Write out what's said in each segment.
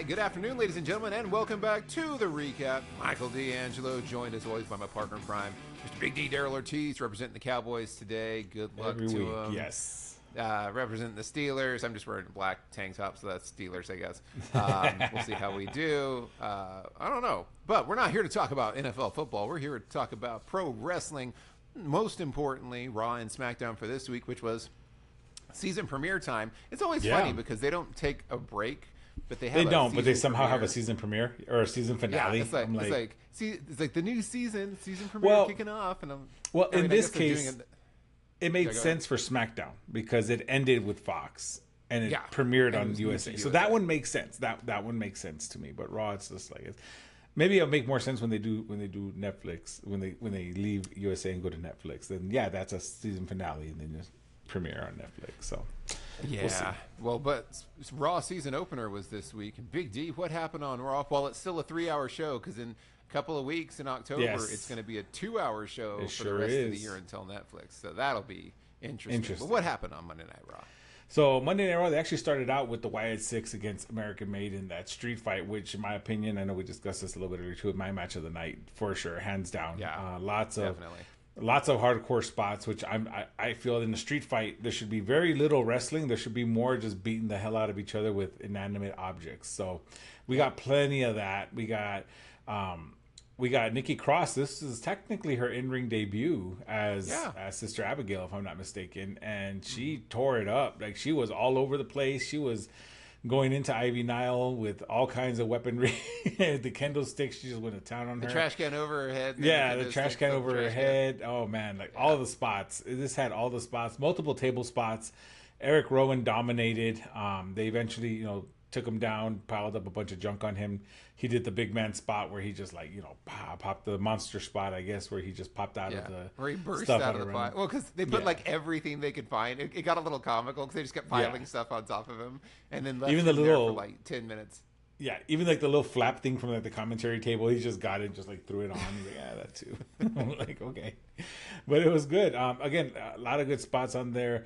right, good afternoon, ladies and gentlemen, and welcome back to the recap. Michael D'Angelo, joined as always by my partner in crime, Mr. Big D, Daryl Ortiz, representing the Cowboys today. Good luck Every to week, him. yes. Representing the Steelers. I'm just wearing a black tank top, so that's Steelers, I guess. We'll see how we do. I don't know. But we're not here to talk about NFL football. We're here to talk about pro wrestling. Most importantly, Raw and SmackDown for this week, which was season premiere time. It's always funny because they don't take a break. But but they somehow have a season premiere or a season finale. Yeah, it's like the new season premiere kicking off, and in this case, it made sense for SmackDown because it ended with Fox and it premiered on USA. So that one makes sense. That one makes sense to me. But Raw, it's just like maybe it'll make more sense when they do Netflix when they leave USA and go to Netflix. Then that's a season finale, and then just premiere on Netflix. So. But Raw season opener was this week. And Big D, what happened on Raw? Well, it's still a 3-hour show because in a couple of weeks in October, it's going to be a 2-hour show for the rest of the year until Netflix. So that'll be interesting. But what happened on Monday Night Raw? So Monday Night Raw, they actually started out with the Wyatt Six against American Made in that street fight, which in my opinion, I know we discussed this a little bit earlier too, my match of the night for sure, hands down. Yeah, Lots of hardcore spots, which I feel in the street fight there should be very little wrestling. There should be more just beating the hell out of each other with inanimate objects. So we got plenty of that. We got Nikki Cross. This is technically her in-ring debut as Sister Abigail, if I'm not mistaken, and she tore it up. Like she was all over the place. She was going into Ivy Nile with all kinds of weaponry. The kendo sticks, she just went to town on her. The trash can over her head. Yeah, the trash can over her head. Oh, man. All the spots. This had all the spots. Multiple table spots. Eric Rowan dominated. They eventually, took him down, piled up a bunch of junk on him. He did the big man spot where he just popped the monster spot, I guess, where he just popped out of the where he burst out of the pile. Well, because they put everything they could find. It got a little comical because they just kept piling stuff on top of him and then left him there for 10 minutes. Yeah, even the little flap thing from the commentary table, he just got it and just threw it on. He's like, that too. I'm like, okay. But it was good. Again, a lot of good spots on there.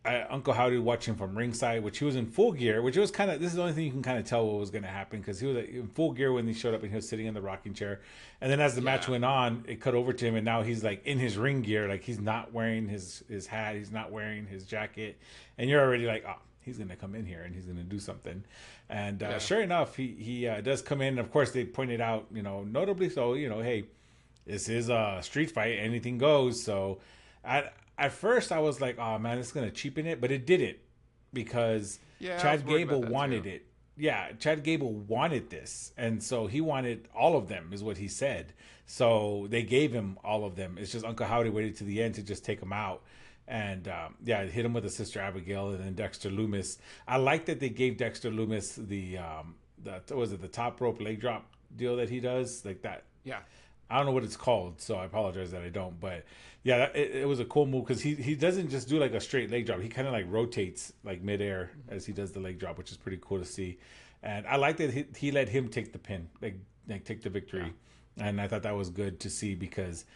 Uncle Howdy watching from ringside, which he was in full gear, which was this is the only thing you can kind of tell what was going to happen because he was in full gear when he showed up and he was sitting in the rocking chair. And then as the match went on, it cut over to him and now he's in his ring gear. Like he's not wearing his hat. He's not wearing his jacket. And you're already like, oh, he's going to come in here and he's going to do something. And sure enough, he does come in. Of course, they pointed out, notably so, hey, this is a street fight. Anything goes. So at first, I was like, oh, man, it's going to cheapen it. But it didn't because Chad Gable wanted it. Yeah, Chad Gable wanted this. And so he wanted all of them is what he said. So they gave him all of them. It's just Uncle Howdy waited to the end to just take him out. And, hit him with the Sister Abigail and then Dexter Lumis. I like that they gave Dexter Lumis the top rope leg drop deal that he does. Like that. Yeah. I don't know what it's called, so I apologize that I don't. But it was a cool move because he doesn't just do a straight leg drop. He kind of rotates midair as he does the leg drop, which is pretty cool to see. And I like that he let him take the pin, take the victory. Yeah. And I thought that was good to see because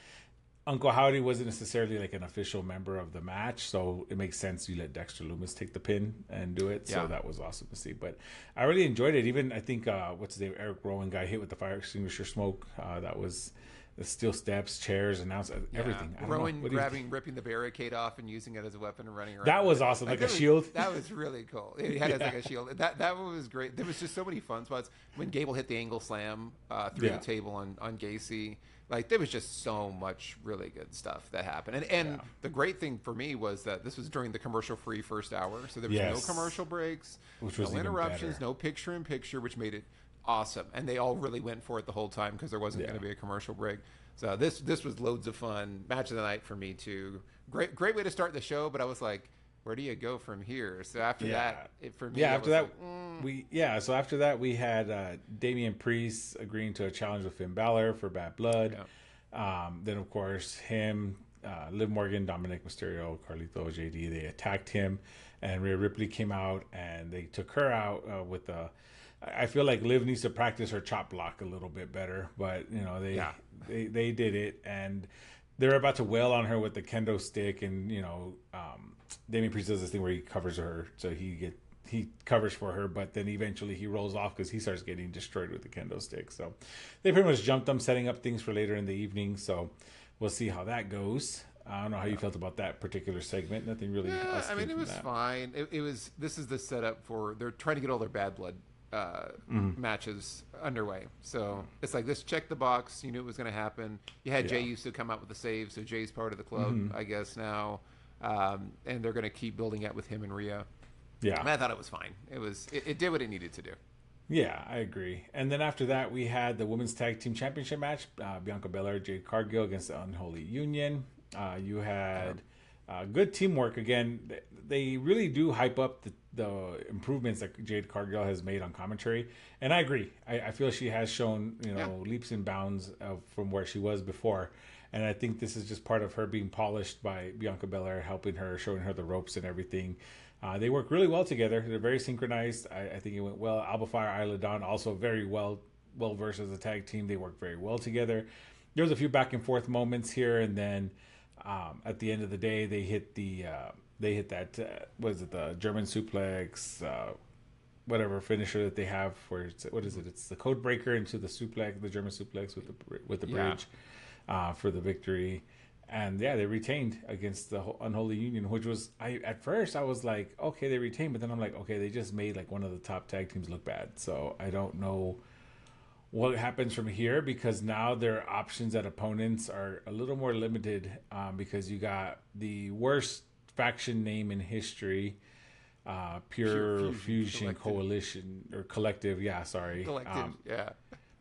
Uncle Howdy wasn't necessarily an official member of the match, so it makes sense you let Dexter Lumis take the pin and do it. So that was awesome to see. But I really enjoyed it. Even I think what's his name, Eric Rowan got hit with the fire extinguisher smoke. That was the steel steps, chairs, announced everything. Rowan ripping the barricade off and using it as a weapon and running around. That was awesome, a shield. That was really cool. He had it as a shield. That was great. There was just so many fun spots when Gable hit the angle slam through the table on Gacy. There was just so much really good stuff that happened. And the great thing for me was that this was during the commercial-free first hour, so there was no commercial breaks, which was no interruptions, no picture-in-picture, which made it awesome. And they all really went for it the whole time because there wasn't going to be a commercial break. So this was loads of fun. Match of the night for me, too. Great way to start the show, but I was like, where do you go from here? So after that, for me, So after that, we had Damian Priest agreeing to a challenge with Finn Balor for Bad Blood. Yeah. Then of course him, Liv Morgan, Dominic Mysterio, Carlito, JD. They attacked him, and Rhea Ripley came out and they took her out with the. I feel like Liv needs to practice her chop block a little bit better, but they did it and. They're about to wail on her with the kendo stick, and Damian Priest does this thing where he covers her so he he covers for her, but then eventually he rolls off because he starts getting destroyed with the kendo stick. So they pretty much jumped them, setting up things for later in the evening. So we'll see how that goes. I don't know how you felt about that particular segment. Nothing really. Yeah, I mean, it was fine. It was. This is the setup for they're trying to get all their bad blood matches underway. So it's like this. Check the box. You knew it was going to happen. You had Jay used to come out with the save, so Jay's part of the club, I guess now, and they're going to keep building it with him and Rhea. Yeah, and I thought it was fine. It did what it needed to do. Yeah, I agree. And then after that, we had the Women's Tag Team Championship match: Bianca Belair, Jade Cargill against the Unholy Union. You had good teamwork again. They really do hype up the improvements that Jade Cargill has made on commentary, and I agree. I feel she has shown leaps and bounds from where she was before, and I think this is just part of her being polished by Bianca Belair, helping her, showing her the ropes and everything. They work really well together. They're very synchronized. I think it went well. Alba Fire, Isla Dawn also very well versed as a tag team. They work very well together. There was a few back and forth moments here, and then at the end of the day, they hit that what is it, the German suplex, whatever finisher that they have where it's the code breaker into the suplex, the German suplex with the bridge for the victory. And they retained against the Unholy Union, which was at first I was like, okay, they retained, but then I'm like, okay, they just made like one of the top tag teams look bad. So I don't know what happens from here, because now their options at opponents are a little more limited, because you got the worst faction name in history, Pure Fusion Coalition or Collective. Yeah, sorry. Collective,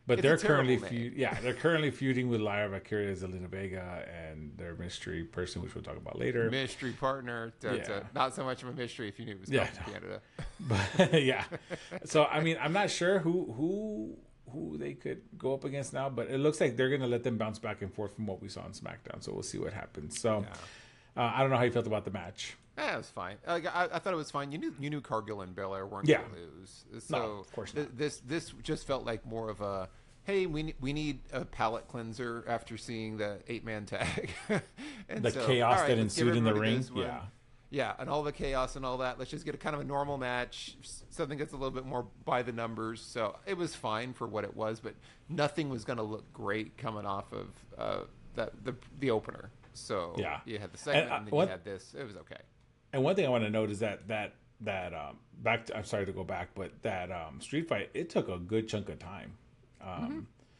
But they're currently feuding with Lyra Valkyria, Zelina Vega, and their mystery person, which we'll talk about later. Mystery partner. Not so much of a mystery if you knew it was Canada. But so I mean, I'm not sure who they could go up against now, but it looks like they're going to let them bounce back and forth from what we saw on SmackDown. So we'll see what happens. So I don't know how you felt about the match. Yeah, it was fine. I thought it was fine. You knew Cargill and Belair weren't going to lose. So no, of course not. This just felt like more of a, hey, we need a palate cleanser after seeing the 8-man tag. And the chaos that ensued in the ring. Yeah, and all the chaos and all that. Let's just get a kind of a normal match, something that's a little bit more by the numbers. So it was fine for what it was, but nothing was going to look great coming off of the opener. So you had the segment, and then you had this. It was okay. And one thing I want to note is that I'm sorry to go back, but that street fight, it took a good chunk of time.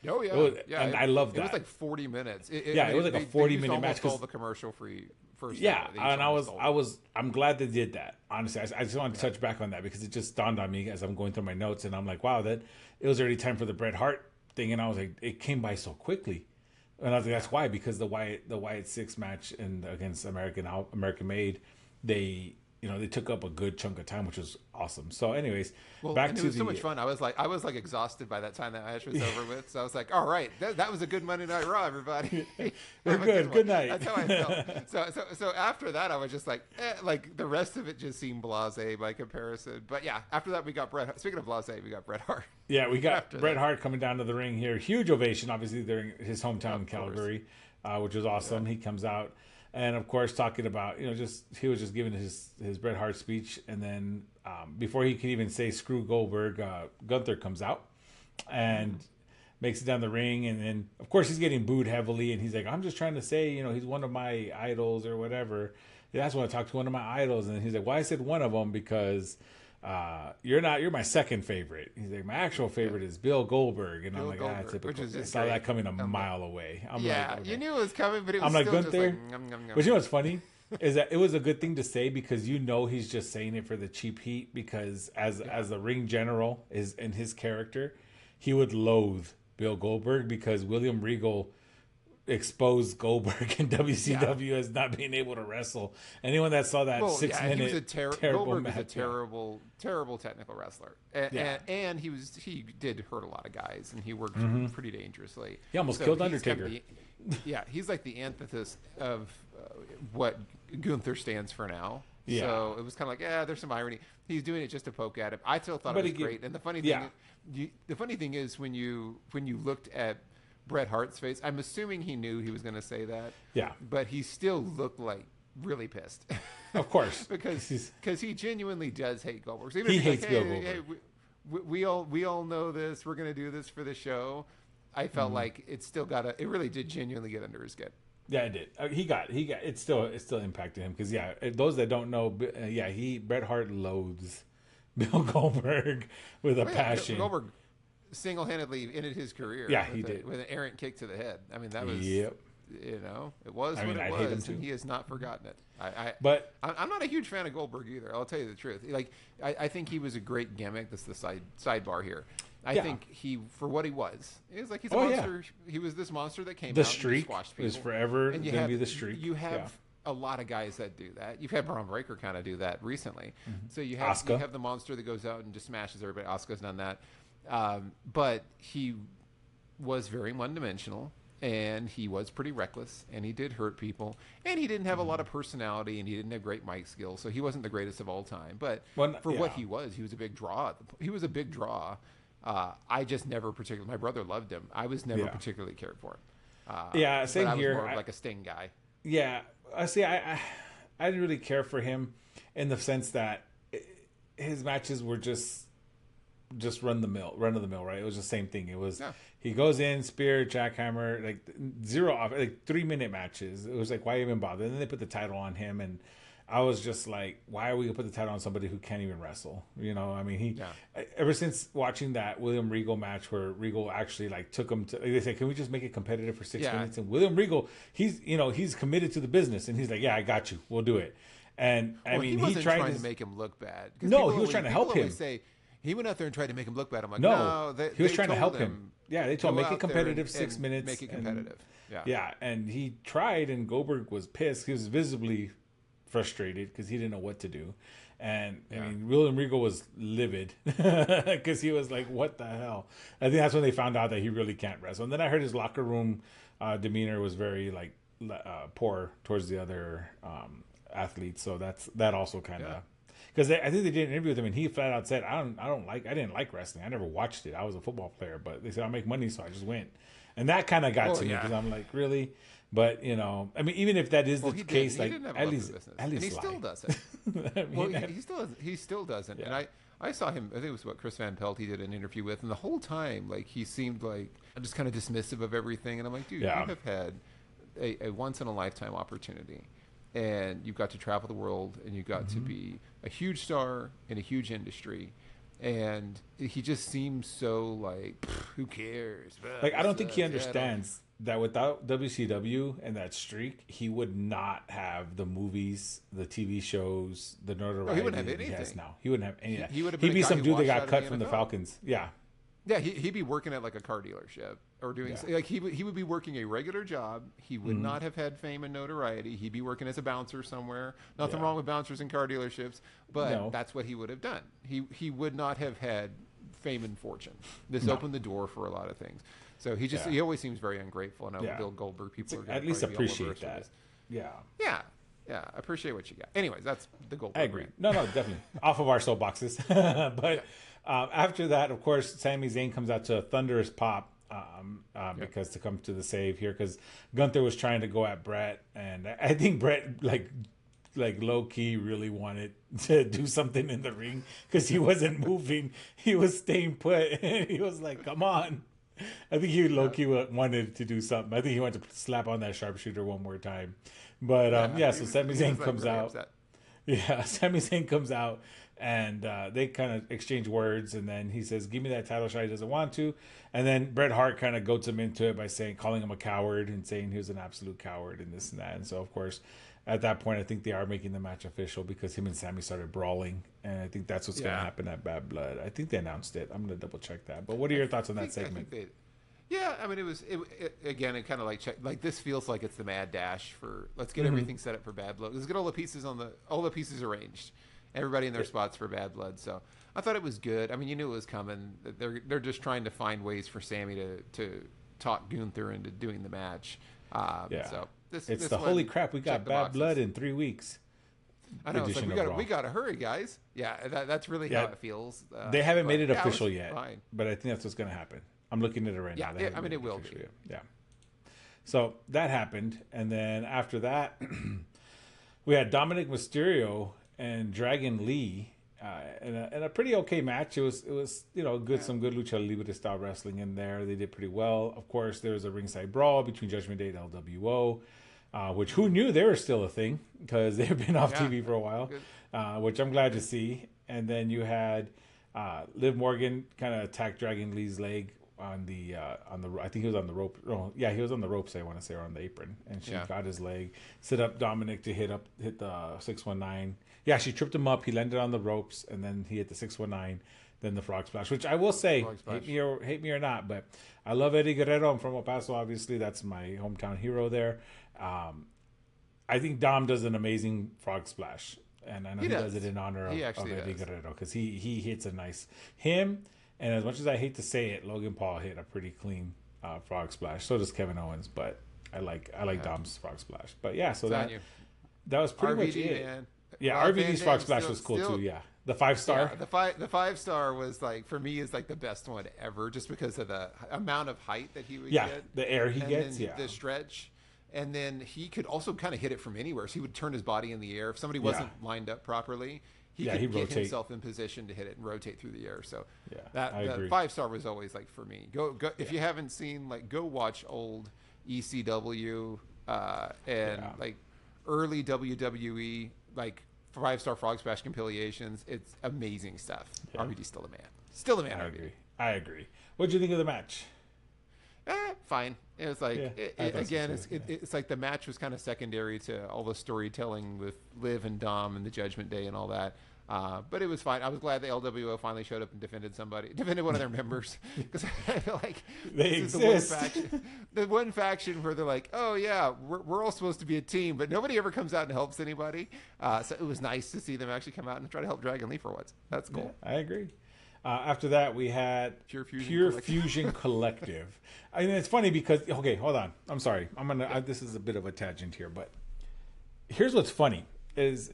Oh yeah, and I love that. It was like 40 minutes. It was like a 40-minute match. All the commercial free first. Yeah, and I'm glad they did that. Honestly, I just wanted to touch back on that because it just dawned on me as I'm going through my notes, and I'm like, wow, that it was already time for the Bret Hart thing, and I was like, it came by so quickly. And I was like, that's why, because the Wyatt Six match against American Made, they took up a good chunk of time, which was awesome. So, anyways, it was so much fun. I was like exhausted by that time that match was over with. So I was like, all right, that was a good Monday Night Raw, everybody. We're good. Good night. That's how I felt. So after that, I was just like, like the rest of it just seemed blasé by comparison. But yeah, after that we got Bret. Speaking of blasé, we got Bret Hart. Yeah, we got Bret Hart coming down to the ring here. Huge ovation, obviously, during his hometown in Calgary, which was awesome. Yeah. He comes out. And of course, talking about, he was just giving his Bret Hart speech, and then before he could even say "screw Goldberg," Gunther comes out and makes it down the ring, and then of course he's getting booed heavily, and he's like, "I'm just trying to say, he's one of my idols or whatever." And I just want to talk to one of my idols, and he's like, "Well, I said one of them because you're my second favorite." He's like, "My actual favorite is Bill Goldberg," and I'm like, typical. I saw that coming a mile away. I'm like, okay. You knew it was coming, but it was I'm like, still Gunther, just like, nom, nom, nom. But you know what's funny is that it was a good thing to say, because he's just saying it for the cheap heat, because as the ring general is in his character, he would loathe Bill Goldberg because William Regal exposed Goldberg in WCW as not being able to wrestle. Anyone that saw that 6 minute he was terrible Goldberg match, was a terrible technical wrestler, and he did hurt a lot of guys, and he worked pretty dangerously. He almost killed Undertaker. He's like the antithesis of what Gunther stands for now. Yeah. So it was kind of like, there's some irony. He's doing it just to poke at him. I still thought it was great. And the funny thing is when you looked at Bret Hart's face, I'm assuming he knew he was going to say that. Yeah. But he still looked like really pissed. Of course, because he genuinely does hate Goldberg. So even he if he's hates like, Bill hey, Goldberg. we all know this. We're gonna do this for the show. I felt like it really did genuinely get under his skin. Yeah, it did. He got. It still impacted him because those that don't know, Bret Hart loathes Bill Goldberg with a passion. Goldberg single-handedly ended his career. Yeah, he did with an errant kick to the head. I mean, that was it was what it was, and he has not forgotten it. I'm not a huge fan of Goldberg either. I'll tell you the truth. Like, I think he was a great gimmick. That's the sidebar here. I think for what he was like he's a monster. Yeah. He was this monster that came out and squashed people. Was forever going to be the streak. You have a lot of guys that do that. You've had Braun Breaker kind of do that recently. Mm-hmm. So you have the monster that goes out and just smashes everybody. Asuka's done that. But he was very one-dimensional, and he was pretty reckless, and he did hurt people, and he didn't have a lot of personality, and he didn't have great mic skills, so he wasn't the greatest of all time. But what he was a big draw. He was a big draw. I just never particularly. My brother loved him. I was never particularly cared for him. Same I was here. More like a Sting guy. Yeah, I see. I didn't really care for him in the sense that his matches were just run of the mill, right? It was the same thing. It was he goes in, spear, jackhammer, like 3-minute matches. It was like, why even bother? And then they put the title on him, and I was just like, why are we gonna put the title on somebody who can't even wrestle? You know, I mean, ever since watching that William Regal match where Regal actually like took him to, they said, can we just make it competitive for 6 minutes? And William Regal, he's committed to the business, and he's like, yeah, I got you, we'll do it. And I mean, he wasn't trying to make him look bad. No, he was trying to help him. He went out there and tried to make him look bad. I'm like, he was trying to help him. Yeah, they told him make it competitive, 6 minutes. Make it competitive. Yeah, and he tried, and Goldberg was pissed. He was visibly frustrated because he didn't know what to do. And I mean, William Regal was livid because he was like, what the hell? I think that's when they found out that he really can't wrestle. And then I heard his locker room demeanor was very like poor towards the other athletes. So that also kind of, because I think they did an interview with him, and he flat out said, I didn't like wrestling. I never watched it. I was a football player, but they said I'll make money, so I just went. And that kind of got to me because I'm like, really? But I mean, even if that is the case, like at least he still doesn't. I mean, he still doesn't. Yeah. And I saw him. I think it was Chris Van Pelt. He did an interview with, and the whole time, like he seemed like just kind of dismissive of everything. And I'm like, dude, you have had a once in a lifetime opportunity, and you've got to travel the world, and you got to be a huge star in a huge industry. And he just seems so like, who cares? Like, I don't think he understands that without WCW and that streak, he would not have the movies, the TV shows, the notoriety he wouldn't have anything. He has now. He wouldn't have any of that. He'd be some dude that got cut from the Falcons. Yeah. Yeah, he'd be working at like a car dealership or doing like he would be working a regular job. He would not have had fame and notoriety. He'd be working as a bouncer somewhere. Nothing wrong with bouncers in car dealerships, but that's what he would have done. He would not have had fame and fortune. This opened the door for a lot of things. So he always seems very ungrateful. And Bill Goldberg, people are at least appreciate that. Yeah. I appreciate what you got. Anyways, that's the Goldberg. I agree. Brand. No, definitely off of our soapboxes. But after that, of course, Sami Zayn comes out to a thunderous pop because to come to the save here, because Gunther was trying to go at Bret, and I think Bret like low key really wanted to do something in the ring because he wasn't moving. He was staying put, and he was like, "Come on." I think he low key wanted to do something. I think he wanted to slap on that sharpshooter one more time. But so Sami Zayn comes out. Yeah, Sami Zayn comes out, and they kind of exchange words, and then he says, "Give me that title shot." He doesn't want to, and then Bret Hart kind of goads him into it by calling him a coward and saying he was an absolute coward and this and that. And so, of course, at that point, I think they are making the match official because him and Sami started brawling, and I think that's what's going to happen at Bad Blood. I think they announced it. I'm going to double check that. But what are your thoughts on that segment? I mean, it kind of like this feels like it's the mad dash for let's get everything set up for Bad Blood. Let's get all the pieces arranged, everybody in their spots for Bad Blood. So I thought it was good. I mean, you knew it was coming. They're just trying to find ways for Sammy to talk Gunther into doing the match. So this holy crap. We got Bad Blood in 3 weeks. I know. It's like we got to hurry, guys. Yeah, that's really how it feels. They haven't made it official yet, but I think that's what's going to happen. I'm looking at it right now. Yeah, I mean, it will be. Yeah. So that happened. And then after that, we had Dominic Mysterio and Dragon Lee in a pretty okay match. It was good, some good lucha libre style wrestling in there. They did pretty well. Of course, there was a ringside brawl between Judgment Day and LWO, which who knew they were still a thing because they've been off TV for a while, which I'm glad to see. And then you had Liv Morgan kind of attack Dragon Lee's leg on the I think he was on the rope. Oh, yeah, he was on the ropes. I want to say, or on the apron, and she got his leg. Set up Dominic to hit the 619. Yeah, she tripped him up. He landed on the ropes, and then he hit the 619. Then the frog splash, which I will say, hate me or not, but I love Eddie Guerrero. I'm from El Paso, obviously. That's my hometown hero there. I think Dom does an amazing frog splash, and I know he does it in honor of Eddie Guerrero because he hits a nice him. And as much as I hate to say it, Logan Paul hit a pretty clean frog splash. So does Kevin Owens, but I like Dom's frog splash. But yeah, so that was pretty much it. Man. Yeah, RVD's frog splash was cool too. Yeah, the 5-star. Yeah, the 5-star was like, for me, is like the best one ever, just because of the amount of height that he would get. The air he gets. The stretch. And then he could also kind of hit it from anywhere. So he would turn his body in the air. If somebody wasn't lined up properly, he could get himself in position to hit it and rotate through the air. So the 5-star was always like, for me. Go if you haven't seen, like, go watch old ECW and like early WWE, like 5-star frog splash compilations. It's amazing stuff. RVD's still a man. Still a man. I agree. What'd you think of the match? Fine. It was like it's like the match was kind of secondary to all the storytelling with Liv and Dom and the Judgment Day and all that. But it was fine. I was glad the LWO finally showed up and defended one of their members, because I feel like they exist. The one faction where they're like, oh yeah, we're all supposed to be a team, but nobody ever comes out and helps anybody. So it was nice to see them actually come out and try to help Dragon Lee for once. That's cool. Yeah, I agree. After that, we had Pure Fusion Collective. I mean, it's funny because, okay, hold on. I'm sorry. This is a bit of a tangent here, but here's what's funny is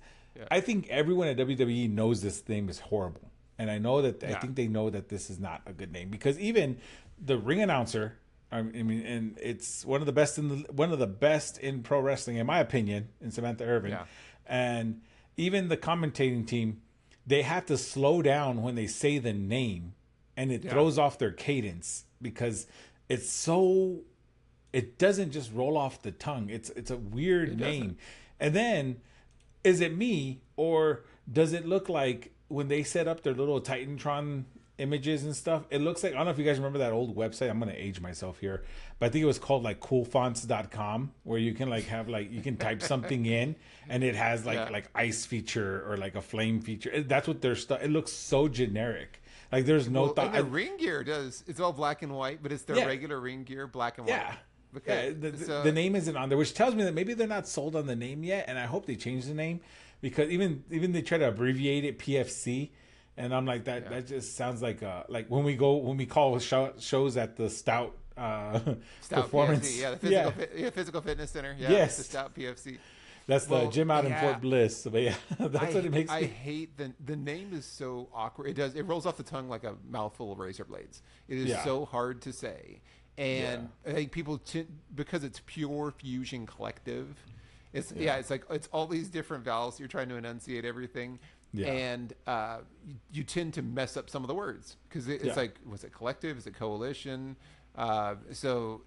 I think everyone at WWE knows this name is horrible. And I know that, I think they know that this is not a good name, because even the ring announcer, I mean, and it's one of the best in pro wrestling, in my opinion, in Samantha Irvin. Yeah. And even the commentating team, they have to slow down when they say the name, and it throws off their cadence, because it doesn't just roll off the tongue. It's a weird name. And then, is it me, or does it look like when they set up their little Titantron images and stuff, it looks like, I don't know if you guys remember that old website. I'm going to age myself here, but I think it was called like coolfonts.com, where you can like have like, you can type something in and it has like ice feature or like a flame feature. That's what their stuff. It looks so generic. Like there's no thought. The ring gear it's all black and white, but it's their regular ring gear, black and white. Yeah. The name isn't on there, which tells me that maybe they're not sold on the name yet, and I hope they change the name, because even they try to abbreviate it PFC, and I'm like that just sounds like when we call shows at the Stout Performance, PFC, the physical fitness center, yes, the Stout PFC. That's the gym out in Fort Bliss. But that's what it makes. I hate the name is so awkward. It rolls off the tongue like a mouthful of razor blades. It is so hard to say. And I think people, because it's Pure Fusion Collective, it's like it's all these different vowels. You're trying to enunciate everything, and you tend to mess up some of the words, because it's like, was it collective? Is it coalition? So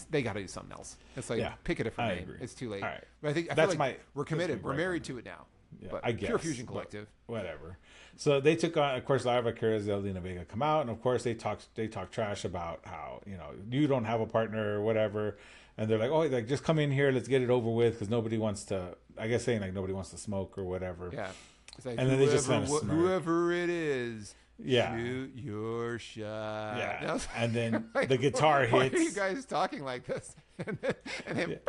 they got to do something else. It's like, pick a different name. It's too late. Right. But I feel like we're committed. We're married to it now. Yeah, but I guess. Pure Fusion Collective. Whatever. So they took on, of course, Lyra Vaquera, Zelina Vega come out, and of course they talk trash about how, you don't have a partner or whatever, and they're like, oh, like, just come in here, let's get it over with, because nobody wants to, I guess saying like nobody wants to smoke or whatever. Yeah. It's like, and then they just kind of whoever it is, shoot your shot. Yeah. And then the guitar hits. Why are you guys talking like this? and then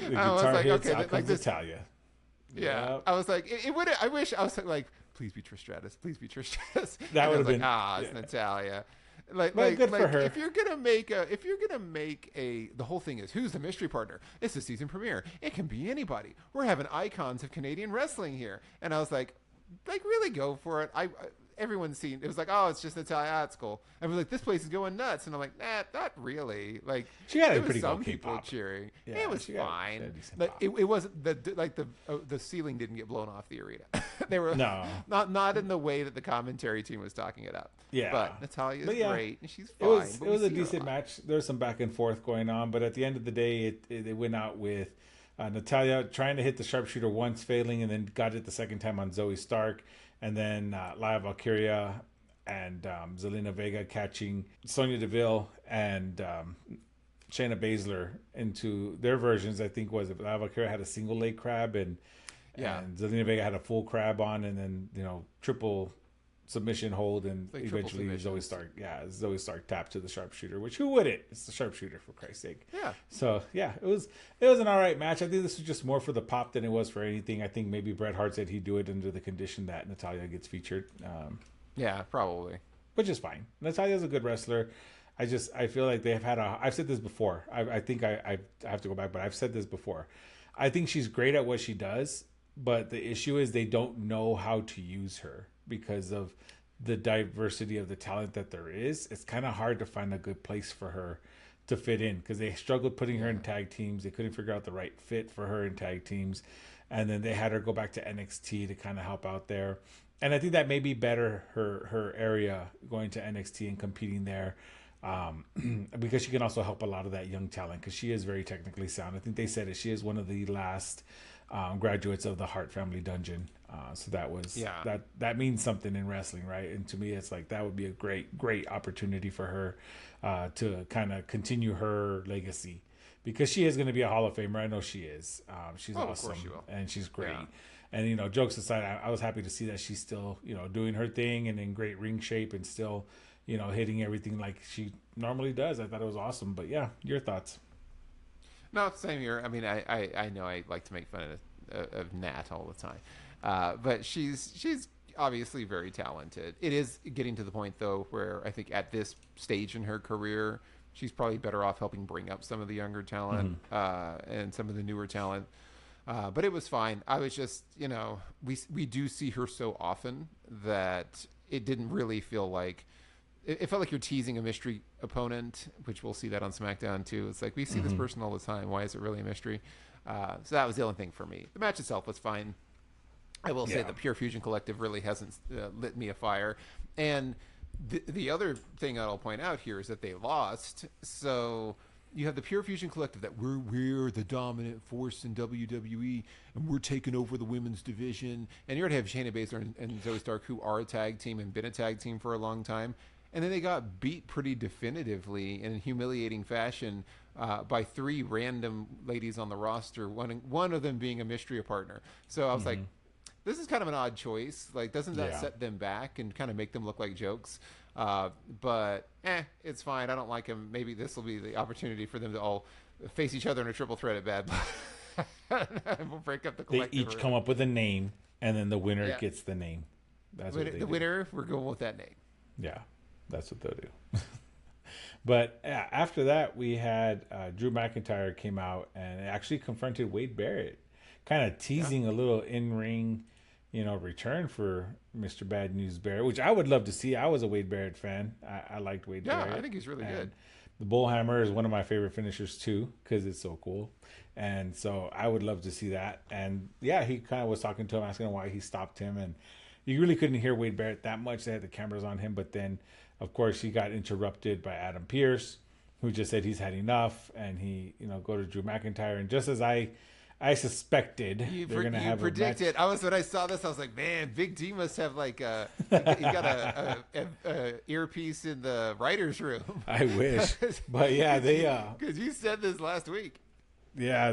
the guitar hits. Okay, out comes Natalya. Yeah, I was like, it would. I wish I was like, please be Trish Stratus, please be Trish Stratus. That would have been it's Natalya. Like good for her. If you're gonna make the whole thing is, who's the mystery partner? It's the season premiere. It can be anybody. We're having icons of Canadian wrestling here, and I was like really go for it. everyone's seen. It was like, oh, it's just Natalia. Ah, it's cool. I was like, this place is going nuts, and I'm like, nah, not really. Like, She had a there was pretty some good people K-pop. cheering. Yeah, it was she had a fine. decent Like, pop. it wasn't the ceiling didn't get blown off the arena. They were No. not in the way that the commentary team was talking it up. Yeah. but Natalia's But yeah, great, and she's fine. It but was we a see her decent lot. match. There was some back and forth going on, but at the end of the day, it went out with Natalia trying to hit the sharpshooter once, failing, and then got it the second time on Zoe Stark, and then Laya Valkyria and Zelina Vega catching Sonya Deville and Shayna Baszler into their versions. I think was it Laya Valkyria had a single leg crab and Zelina Vega had a full crab on, and then triple submission hold, and like triple eventually submissions. Zoe Stark tapped to the sharpshooter, which who wouldn't? It's the sharpshooter, for Christ's sake. Yeah. So yeah, it was an all right match. I think this was just more for the pop than it was for anything. I think maybe Bret Hart said he'd do it under the condition that Natalia gets featured, Yeah, probably. which is fine. Natalia's a good wrestler. I feel like they have had I've said this before. I think I have to go back, but I've said this before. I think she's great at what she does, but the issue is they don't know how to use her because of the diversity of the talent that there is. It's kind of hard to find a good place for her to fit in because they struggled putting her in tag teams. They couldn't figure out the right fit for her in tag teams. And then they had her go back to NXT to kind of help out there. And I think that may be better her area going to NXT and competing there. Because she can also help a lot of that young talent because she is very technically sound. I think they said it. She is one of the last graduates of the Hart Family Dungeon. So that was that means something in wrestling, right? And to me, it's like that would be a great opportunity for her to kind of continue her legacy because she is going to be a Hall of Famer. I know she is. She's awesome, Of course she will. and she's great. Yeah. And jokes aside, I was happy to see that she's still doing her thing and in great ring shape and still hitting everything like she normally does. I thought it was awesome. But yeah, your thoughts? No, same here. I mean, I know I like to make fun of Nat all the time, but she's obviously very talented. It is getting to the point though where I think at this stage in her career, she's probably better off helping bring up some of the younger talent and some of the newer talent. But it was fine. I was just, we do see her so often that it didn't really feel like. It felt like you're teasing a mystery opponent, which we'll see that on SmackDown too. It's like we see this person all the time. Why is it really a mystery? So that was the only thing for me. The match itself was fine. I will say the Pure Fusion Collective really hasn't lit me a fire. And the other thing I'll point out here is that they lost. So you have the Pure Fusion Collective that we're the dominant force in WWE and we're taking over the women's division. And you already have Shayna Baszler and Zoe Stark who are a tag team and been a tag team for a long time. And then they got beat pretty definitively in humiliating fashion by three random ladies on the roster, one of them being a mystery partner. So I was like, this is kind of an odd choice. Like, doesn't that set them back and kind of make them look like jokes? But it's fine. I don't like them. Maybe this will be the opportunity for them to all face each other in a triple threat at Bad Blood. We'll break up the They collective. each come up with a name, and then the winner gets the name. That's what they the do. winner, we're going with that name. Yeah, that's what they'll do. But after that, we had Drew McIntyre came out and actually confronted Wade Barrett, kind of teasing a little in-ring, return for Mr. Bad News Barrett, which I would love to see. I was a Wade Barrett fan. I liked Wade Barrett. Yeah, I think he's really good. The Bullhammer is one of my favorite finishers too, because it's so cool. And so I would love to see that. And yeah, he kind of was talking to him, asking him why he stopped him. And you really couldn't hear Wade Barrett that much. They had the cameras on him. But then, of course, he got interrupted by Adam Pearce, who just said he's had enough. And he, go to Drew McIntyre. And just as I suspected, they're going to have predicted. When I saw this, I was like, man, Big D must have like he got a earpiece in the writers' room. I wish, but yeah, they because you said this last week. Yeah,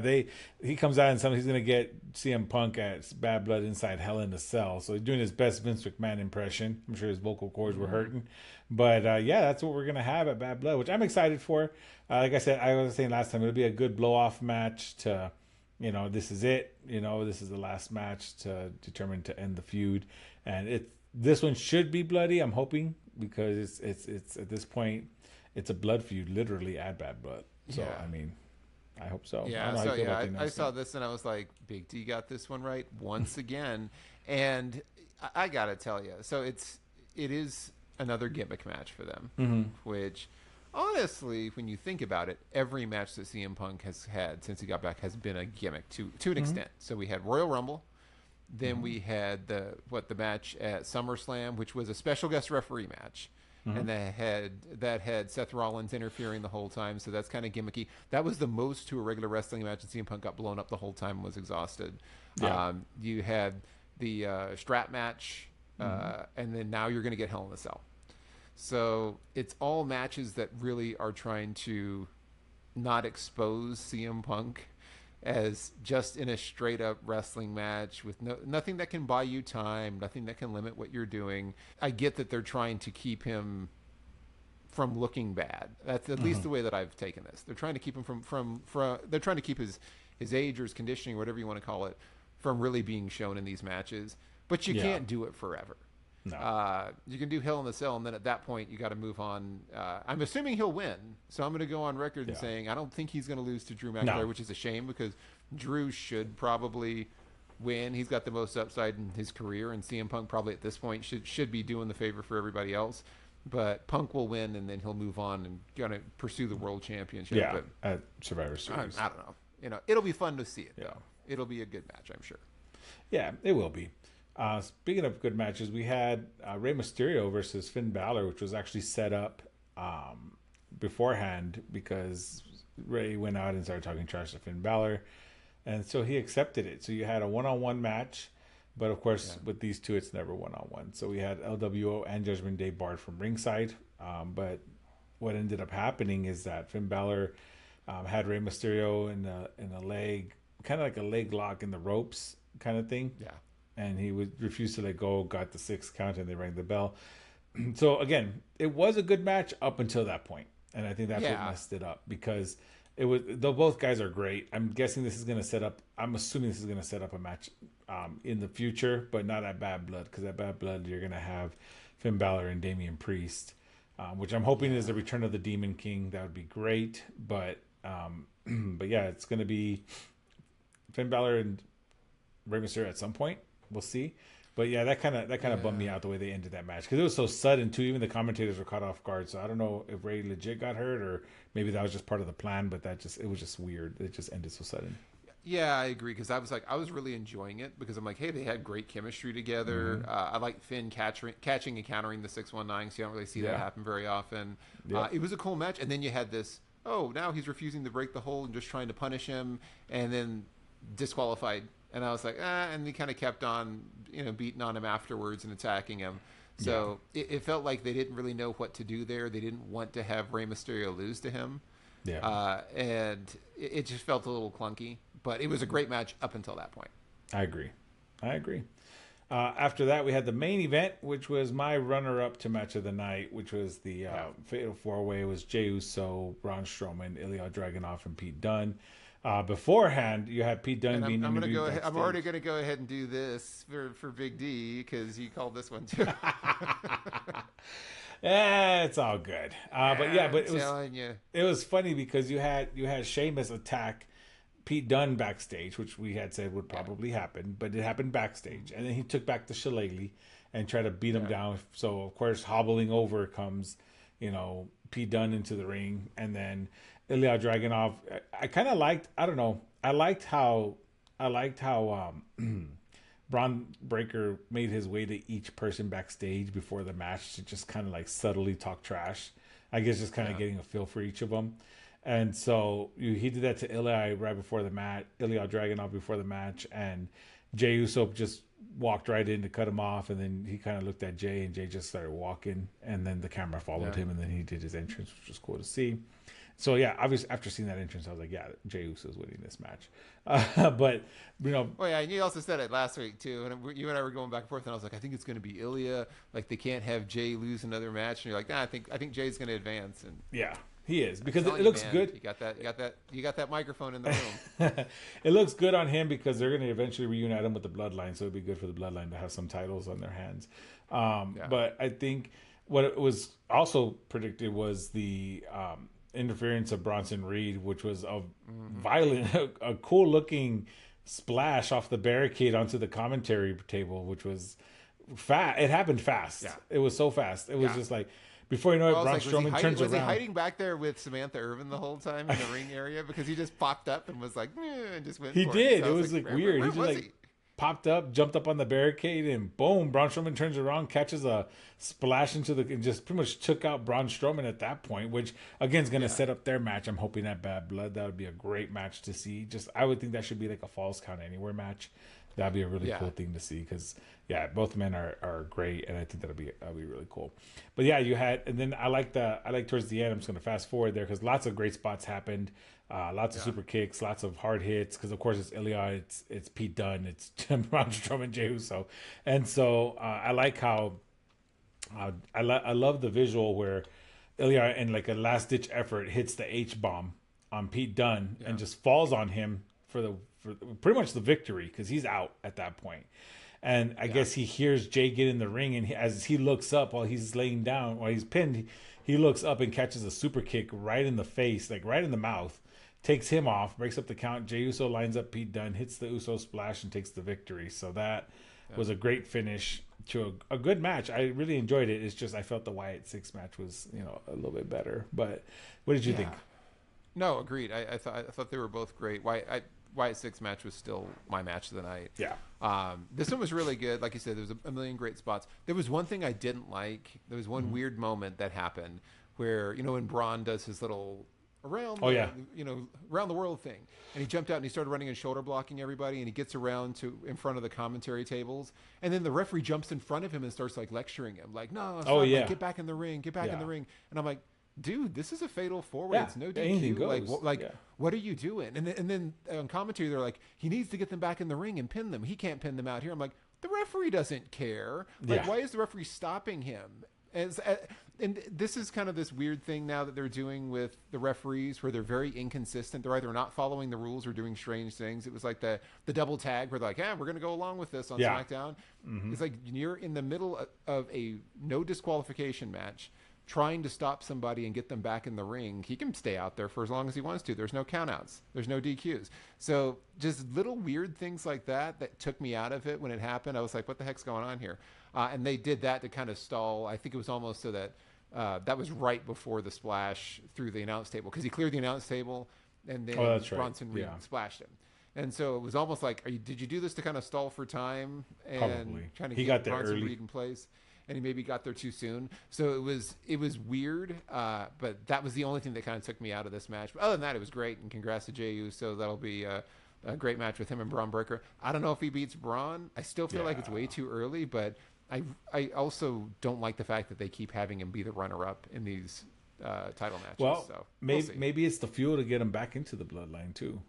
he comes out and he's gonna get CM Punk at Bad Blood inside Hell in a Cell. So he's doing his best Vince McMahon impression. I'm sure his vocal cords were hurting, but yeah, that's what we're gonna have at Bad Blood, which I'm excited for. Like I said, I was saying last time, it'll be a good blow off match to. This is it. This is the last match to determine to end the feud, and this one should be bloody. I'm hoping because it's at this point, it's a blood feud, literally at Bad Blood. So I mean, I hope so. Yeah. I saw this and I was like, Big D got this one right once again, and I gotta tell you, so it is another gimmick match for them, which honestly, when you think about it, every match that CM Punk has had since he got back has been a gimmick to an extent. So we had Royal Rumble, then we had the match at SummerSlam, which was a special guest referee match. And that had Seth Rollins interfering the whole time, so that's kind of gimmicky. That was the most to a regular wrestling match, and CM Punk got blown up the whole time and was exhausted. Yeah. You had the strap match, and then now you're going to get Hell in a Cell. So it's all matches that really are trying to not expose CM Punk as just in a straight up wrestling match with nothing that can buy you time, nothing that can limit what you're doing. I get that they're trying to keep him from looking bad. That's at least the way that I've taken this. They're trying to keep him from they're trying to keep his age or his conditioning, or whatever you want to call it, from really being shown in these matches. But you can't do it forever. No. You can do Hell in the Cell, and then at that point, you got to move on. I'm assuming he'll win, so I'm going to go on record and saying I don't think he's going to lose to Drew McIntyre, which is a shame because Drew should probably win. He's got the most upside in his career, and CM Punk probably at this point should be doing the favor for everybody else. But Punk will win, and then he'll move on and going to pursue the world championship. Yeah, but at Survivor Series. I don't know. It'll be fun to see it, though. It'll be a good match, I'm sure. Yeah, it will be. Speaking of good matches, we had Rey Mysterio versus Finn Balor, which was actually set up beforehand because Rey went out and started talking trash to Finn Balor, and so he accepted it. So you had a one-on-one match, but of course with these two, it's never one-on-one. So we had LWO and Judgment Day barred from ringside, but what ended up happening is that Finn Balor had Rey Mysterio in a leg, kind of like a leg lock in the ropes kind of thing. Yeah. And he refused to let go, got the 6 count, and they rang the bell. So again, it was a good match up until that point, and I think that's what messed it up because it was. Though both guys are great, I'm guessing this is going to set up. I'm assuming this is going to set up a match in the future, but not at Bad Blood, because at Bad Blood you're going to have Finn Balor and Damian Priest, which I'm hoping is the return of the Demon King. That would be great, but yeah, it's going to be Finn Balor and Rey Mysterio at some point. We'll see, but yeah, that kind of bummed me out the way they ended that match because it was so sudden too. Even the commentators were caught off guard. So I don't know if Rey legit got hurt or maybe that was just part of the plan. But it was just weird. It just ended so sudden. Yeah, I agree because I was really enjoying it because I'm like, hey, they had great chemistry together. I like Finn catching and countering the 619. So you don't really see that happen very often. It was a cool match, and then you had this. Oh, now he's refusing to break the hold and just trying to punish him, and then disqualified. And I was like, and he kind of kept on, beating on him afterwards and attacking him. So it felt like they didn't really know what to do there. They didn't want to have Rey Mysterio lose to him. Yeah. And it just felt a little clunky. But it was a great match up until that point. I agree. After that, we had the main event, which was my runner-up to match of the night, which was the Fatal 4-Way. It was Jey Uso, Braun Strowman, Ilya Dragunov, and Pete Dunne. Beforehand, you had Pete Dunne being interviewed backstage. I'm already going to go ahead and do this for Big D because you called this one too. Yeah, it's all good. But it was funny because you had Sheamus attack Pete Dunne backstage, which we had said would probably happen, but it happened backstage, and then he took back the shillelagh and tried to beat him down. So of course, hobbling over comes, Pete Dunne into the ring, and then Ilya Dragunov. I kind of liked. I don't know. I liked how Braun Breaker made his way to each person backstage before the match to just kind of like subtly talk trash. I guess just kind of getting a feel for each of them. And so he did that to Ilya right before the match. Ilya Dragunov before the match, and Jey Uso just walked right in to cut him off, and then he kind of looked at Jey, and Jey just started walking, and then the camera followed him, and then he did his entrance, which was cool to see. So yeah, obviously after seeing that entrance, I was like, yeah, Jey Uso is winning this match. But well, yeah, and you also said it last week too, and you and I were going back and forth, and I was like, I think it's going to be Ilya. Like they can't have Jey lose another match, and you're like, nah, I think Jey's going to advance, and yeah. He is because it looks good. You got that microphone in the room. It looks good on him because they're going to eventually reunite him with the Bloodline, so it'd be good for the Bloodline to have some titles on their hands. But I think what it was also predicted was the interference of Bronson Reed, which was a violent, a cool looking splash off the barricade onto the commentary table, which was It happened fast. Yeah. It was so fast. It was Yeah. just like before you know it, Well, I Braun was like, was he, Strowman hiding, turns was he around. hiding back there with Samantha Irvin the whole time in the ring area because he just popped up and was like, and just went. He for did. It, so It was like weird. Where He just was like he? popped up, jumped up on the barricade, and boom! Braun Strowman turns around, catches a splash into the, and just pretty much took out Braun Strowman at that point. Which again is going to set up their match. I'm hoping that Bad Blood, that would be a great match to see. Just I would think that should be like a Falls Count Anywhere match. That'd be a really cool thing to see because both men are great, and I think that'll be really cool. But yeah, you had, and then I like towards the end. I'm just going to fast forward there because lots of great spots happened. Lots of super kicks, lots of hard hits. Because of course it's Ilya, it's Pete Dunne, it's Braun Strowman, Jey Uso, and so I like how I love the visual where Ilya in like a last ditch effort hits the H bomb on Pete Dunne and just falls on him for pretty much the victory because he's out at that point. And I guess he hears Jay get in the ring, and as he looks up while he's laying down, while he's pinned, he looks up and catches a super kick right in the face, like right in the mouth. Takes him off, breaks up the count. Jey Uso lines up Pete Dunne, hits the Uso splash, and takes the victory. So that was a great finish to a good match. I really enjoyed it. It's just I felt the Wyatt 6 match was a little bit better. But what did you think? No, agreed. I thought they were both great. Wyatt 6 match was still my match of the night. Yeah. This one was really good. Like you said, there was a million great spots. There was one thing I didn't like. There was one weird moment that happened where when Braun does his little around around the world thing, and he jumped out and he started running and shoulder blocking everybody, and he gets around to in front of the commentary tables, and then the referee jumps in front of him and starts like lecturing him like, no, stop, like, get back in the ring, in the ring. And I'm like, dude, this is a fatal four-way. It's no DQ. What are you doing? And then on commentary they're like, he needs to get them back in the ring and pin them. He can't pin them out here. I'm like, the referee doesn't care. Why is the referee stopping him? And this is kind of this weird thing now that they're doing with the referees where they're very inconsistent. They're either not following the rules or doing strange things. It was like the double tag where they're like, we're going to go along with this on SmackDown. Mm-hmm. It's like you're in the middle of a no disqualification match trying to stop somebody and get them back in the ring. He can stay out there for as long as he wants to. There's no countouts. There's no DQs. So just little weird things like that took me out of it when it happened. I was like, what the heck's going on here? And they did that to kind of stall. I think it was almost so that that was right before the splash through the announce table because he cleared the announce table and then Bronson Reed splashed him. And so it was almost like, did you do this to kind of stall for time and Probably. trying to He get got there Bronson early. Reed in place? And he maybe got there too soon. So it was weird, but that was the only thing that kind of took me out of this match. But other than that, it was great, and congrats to Jey Uso. That'll be a great match with him and Braun Breaker. I don't know if he beats Braun. I still feel like it's way too early, but I also don't like the fact that they keep having him be the runner-up in these title matches. Well, so maybe it's the fuel to get him back into the bloodline, too.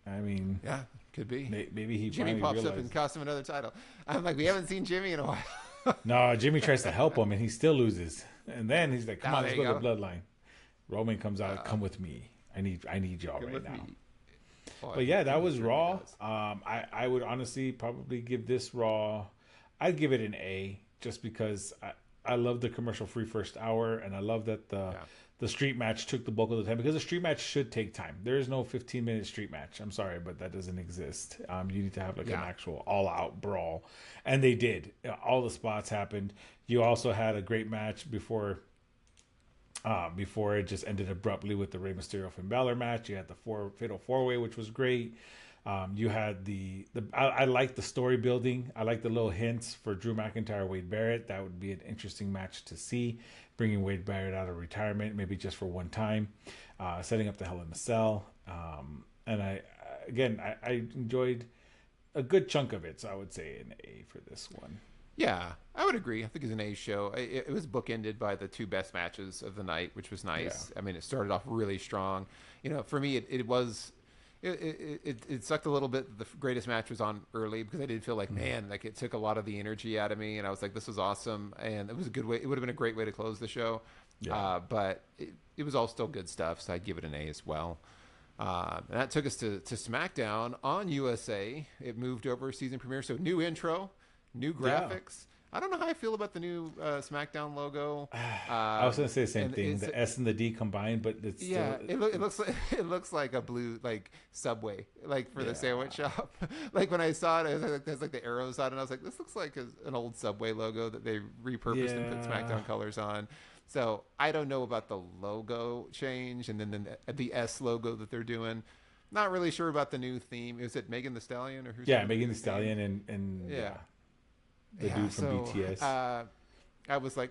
I mean... Yeah, could be. Maybe he Jimmy pops up and costs him another title. I'm like, we haven't seen Jimmy in a while. No, Jimmy tries to help him and he still loses. And then he's like, "Come on, let's go to the bloodline." Roman comes out, "Come with me. I need y'all right now." But yeah, that was Raw. I would honestly probably give this Raw. I'd give it an A just because I love the commercial free first hour, and I love that the street match took the bulk of the time because the street match should take time. There is no 15-minute street match. I'm sorry, but that doesn't exist. You need to have an actual all-out brawl, and they did. All the spots happened. You also had a great match before it just ended abruptly with the Rey Mysterio Finn Balor match. You had the fatal four-way, which was great. You had I like the story building. I like the little hints for Drew McIntyre, Wade Barrett. That would be an interesting match to see. Bringing Wade Barrett out of retirement, maybe just for one time, setting up the Hell in a Cell. And I enjoyed a good chunk of it, so I would say an A for this one. Yeah, I would agree. I think it's an A show. It was bookended by the two best matches of the night, which was nice. Yeah. I mean, it started off really strong. For me, it sucked a little bit. The greatest match was on early because I did feel like, man, like it took a lot of the energy out of me, and I was like, this was awesome, and it was a good way. It would have been a great way to close the show. Yeah. But it was all still good stuff, so I'd give it an A as well. And that took us to SmackDown on USA. It moved over season premiere, so new intro, new graphics. I don't know how I feel about the new SmackDown logo. I was going to say the same And thing, the S and the D combined, but it's yeah, still, it looks like it looks like a blue like Subway, like for the yeah, sandwich shop. Like when I saw it, there's like the arrows on it. And I was like, this looks like an old Subway logo that they repurposed and put yeah. SmackDown colors on. So I don't know about the logo change, and then the S logo that they're doing. Not really sure about the new theme. Is it Megan Thee Stallion or who's Yeah, doing the Megan new Thee Stallion and Yeah. the dude from BTS. I was like,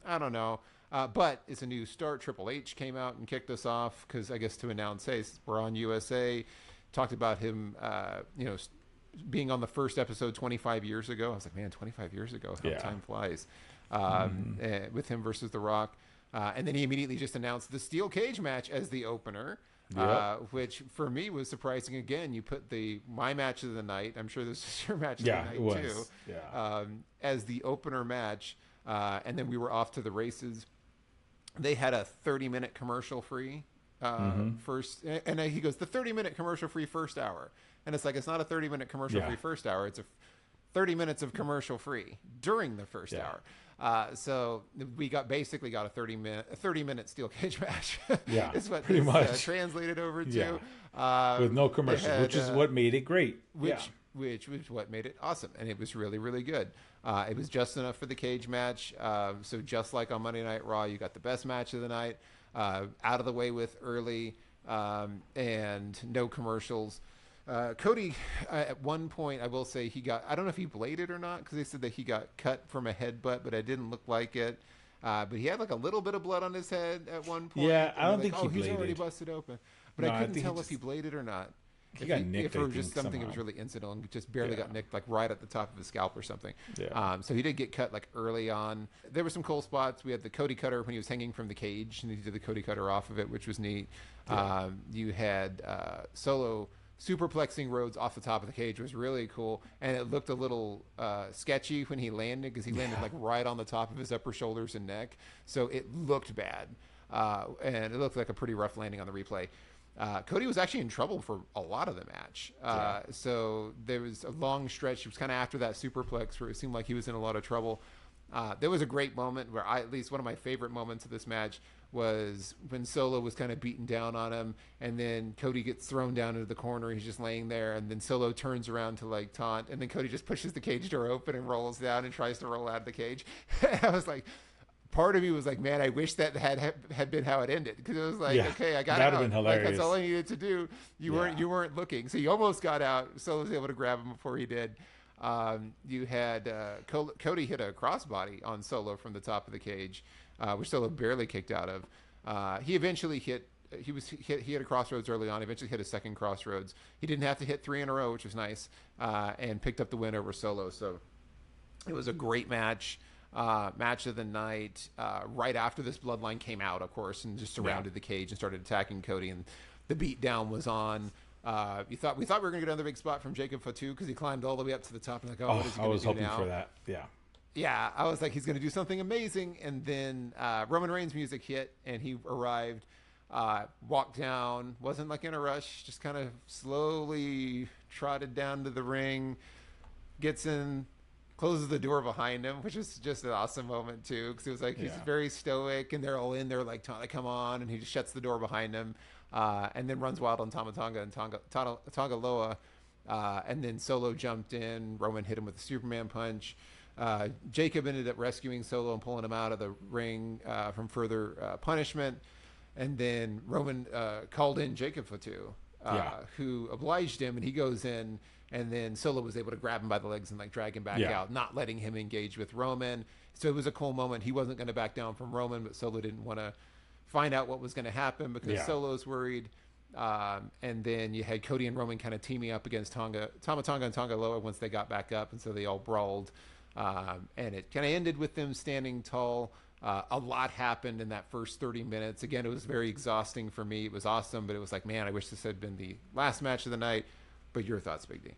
I don't know. But it's a new start. Triple H came out and kicked us off because I guess to announce, hey, we're on USA. Talked about him, being on the first episode 25 years ago. I was like, man, 25 years ago, how Yeah. time flies. With him versus The Rock. And then he immediately just announced the steel cage match as the opener. Yep. Which for me was surprising. Again, you put my match of the night. I'm sure this is your match of Yeah, the it night was. too. Yeah. As the opener match, and then we were off to the races. They had a 30-minute commercial free first, and he goes, the 30-minute commercial free first hour, and it's like it's not a 30-minute commercial free first hour. It's a 30 minutes of commercial free during the first hour. So we basically got a 30-minute steel cage match. Yeah, is what pretty this, much translated over to. Yeah. With no commercials, which is what made it great. Which was what made it awesome, and it was really, really good. It was just enough for the cage match. So just like on Monday Night Raw, you got the best match of the night, out of the way with early, and no commercials. Cody, at one point, I will say I don't know if he bladed or not, because they said that he got cut from a headbutt, but it didn't look like it. But he had like a little bit of blood on his head at one point. Yeah, I don't think he he's already bladed. busted open. But No, I I couldn't think tell he if he bladed or not. He got nicked, If it I was just think, something that was somehow. really incidental and just barely got nicked, like right at the top of his scalp or something. Yeah. So he did get cut like early on. There were some cool spots. We had the Cody Cutter when he was hanging from the cage, and he did the Cody Cutter off of it, which was neat. Yeah. You had Solo superplexing Rhodes off the top of the cage, was really cool, and it looked a little sketchy when he landed, because he landed like right on the top of his upper shoulders and neck, so it looked bad, and it looked like a pretty rough landing on the replay. Cody was actually in trouble for a lot of the match. So there was a long stretch. It was kind of after that superplex where it seemed like he was in a lot of trouble. There was a great moment where at least one of my favorite moments of this match was when Solo was kind of beaten down on him, and then Cody gets thrown down into the corner. He's just laying there, and then Solo turns around to like taunt, and then Cody just pushes the cage door open and rolls down and tries to roll out of the cage. I was like, part of me was like, man, I wish that had been how it ended, because it was like, okay, I got that'd out. have been Like, hilarious. that's all I needed to do. You weren't looking, so you almost got out. Solo was able to grab him before he did. You had Cody hit a crossbody on Solo from the top of the cage, which Solo barely kicked out of. He eventually hit. He had a crossroads early on. Eventually hit a second crossroads. He didn't have to hit 3 in a row, which was nice, and picked up the win over Solo. So it was a great match. Match of the night. Right after this, Bloodline came out, of course, and just surrounded the cage and started attacking Cody, and the beatdown was on. We thought we were going to get another big spot from Jacob Fatu, because he climbed all the way up to the top, and like, what is he I going was to do hoping now? for that. Yeah. Yeah, I was like, he's going to do something amazing. And then Roman Reigns' music hit, and he arrived, walked down, wasn't like in a rush, just kind of slowly trotted down to the ring, gets in, closes the door behind him, which is just an awesome moment too, because it was like he's very stoic, and they're all in there like, come on, and he just shuts the door behind him, and then runs wild on Tama Tonga and Tonga Loa, and then Solo jumped in. Roman hit him with a Superman punch. Jacob ended up rescuing Solo and pulling him out of the ring from further punishment, and then Roman called in Jacob Fatu, who obliged him, and he goes in, and then Solo was able to grab him by the legs and like drag him back out, not letting him engage with Roman. So it was a cool moment. He wasn't going to back down from Roman, but Solo didn't want to find out what was going to happen, because Solo's worried. And then you had Cody and Roman kind of teaming up against Tama Tonga and Tonga Loa once they got back up, and so they all brawled. And it kind of ended with them standing tall. A lot happened in that first 30 minutes. Again, it was very exhausting for me. It was awesome, but it was like, man, I wish this had been the last match of the night. But your thoughts, Big D?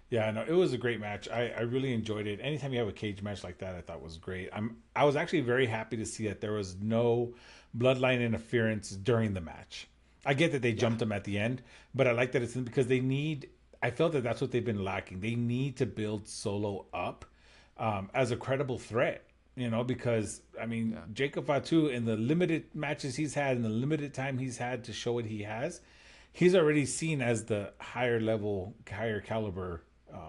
Yeah, no, it was a great match. I really enjoyed it. Anytime you have a cage match like that, I thought was great. I was actually very happy to see that there was no bloodline interference during the match. I get that they jumped him at the end, but I like that it's because I felt that that's what they've been lacking. They need to build Solo up. as a credible threat. Because I mean, Jacob Fatu, in the limited matches he's had, in the limited time he's had to show what he has, he's already seen as the higher level, higher caliber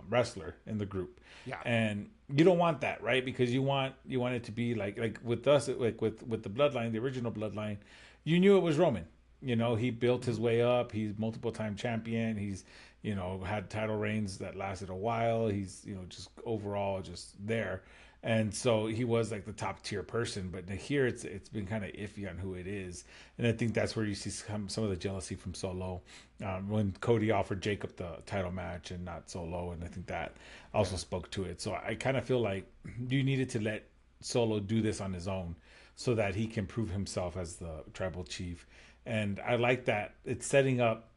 wrestler in the group. Yeah. And you don't want that, right? Because you want it to be like with us, like with the bloodline, the original bloodline, you knew it was Roman. He built his way up. He's multiple time champion. He's had title reigns that lasted a while. He's just overall just there. And so he was like the top tier person, but here it's been kind of iffy on who it is, and I think that's where you see some of the jealousy from Solo when Cody offered Jacob the title match and not Solo, and I think that also spoke to it. So I kind of feel like you needed to let Solo do this on his own so that he can prove himself as the tribal chief, and I like that it's setting up.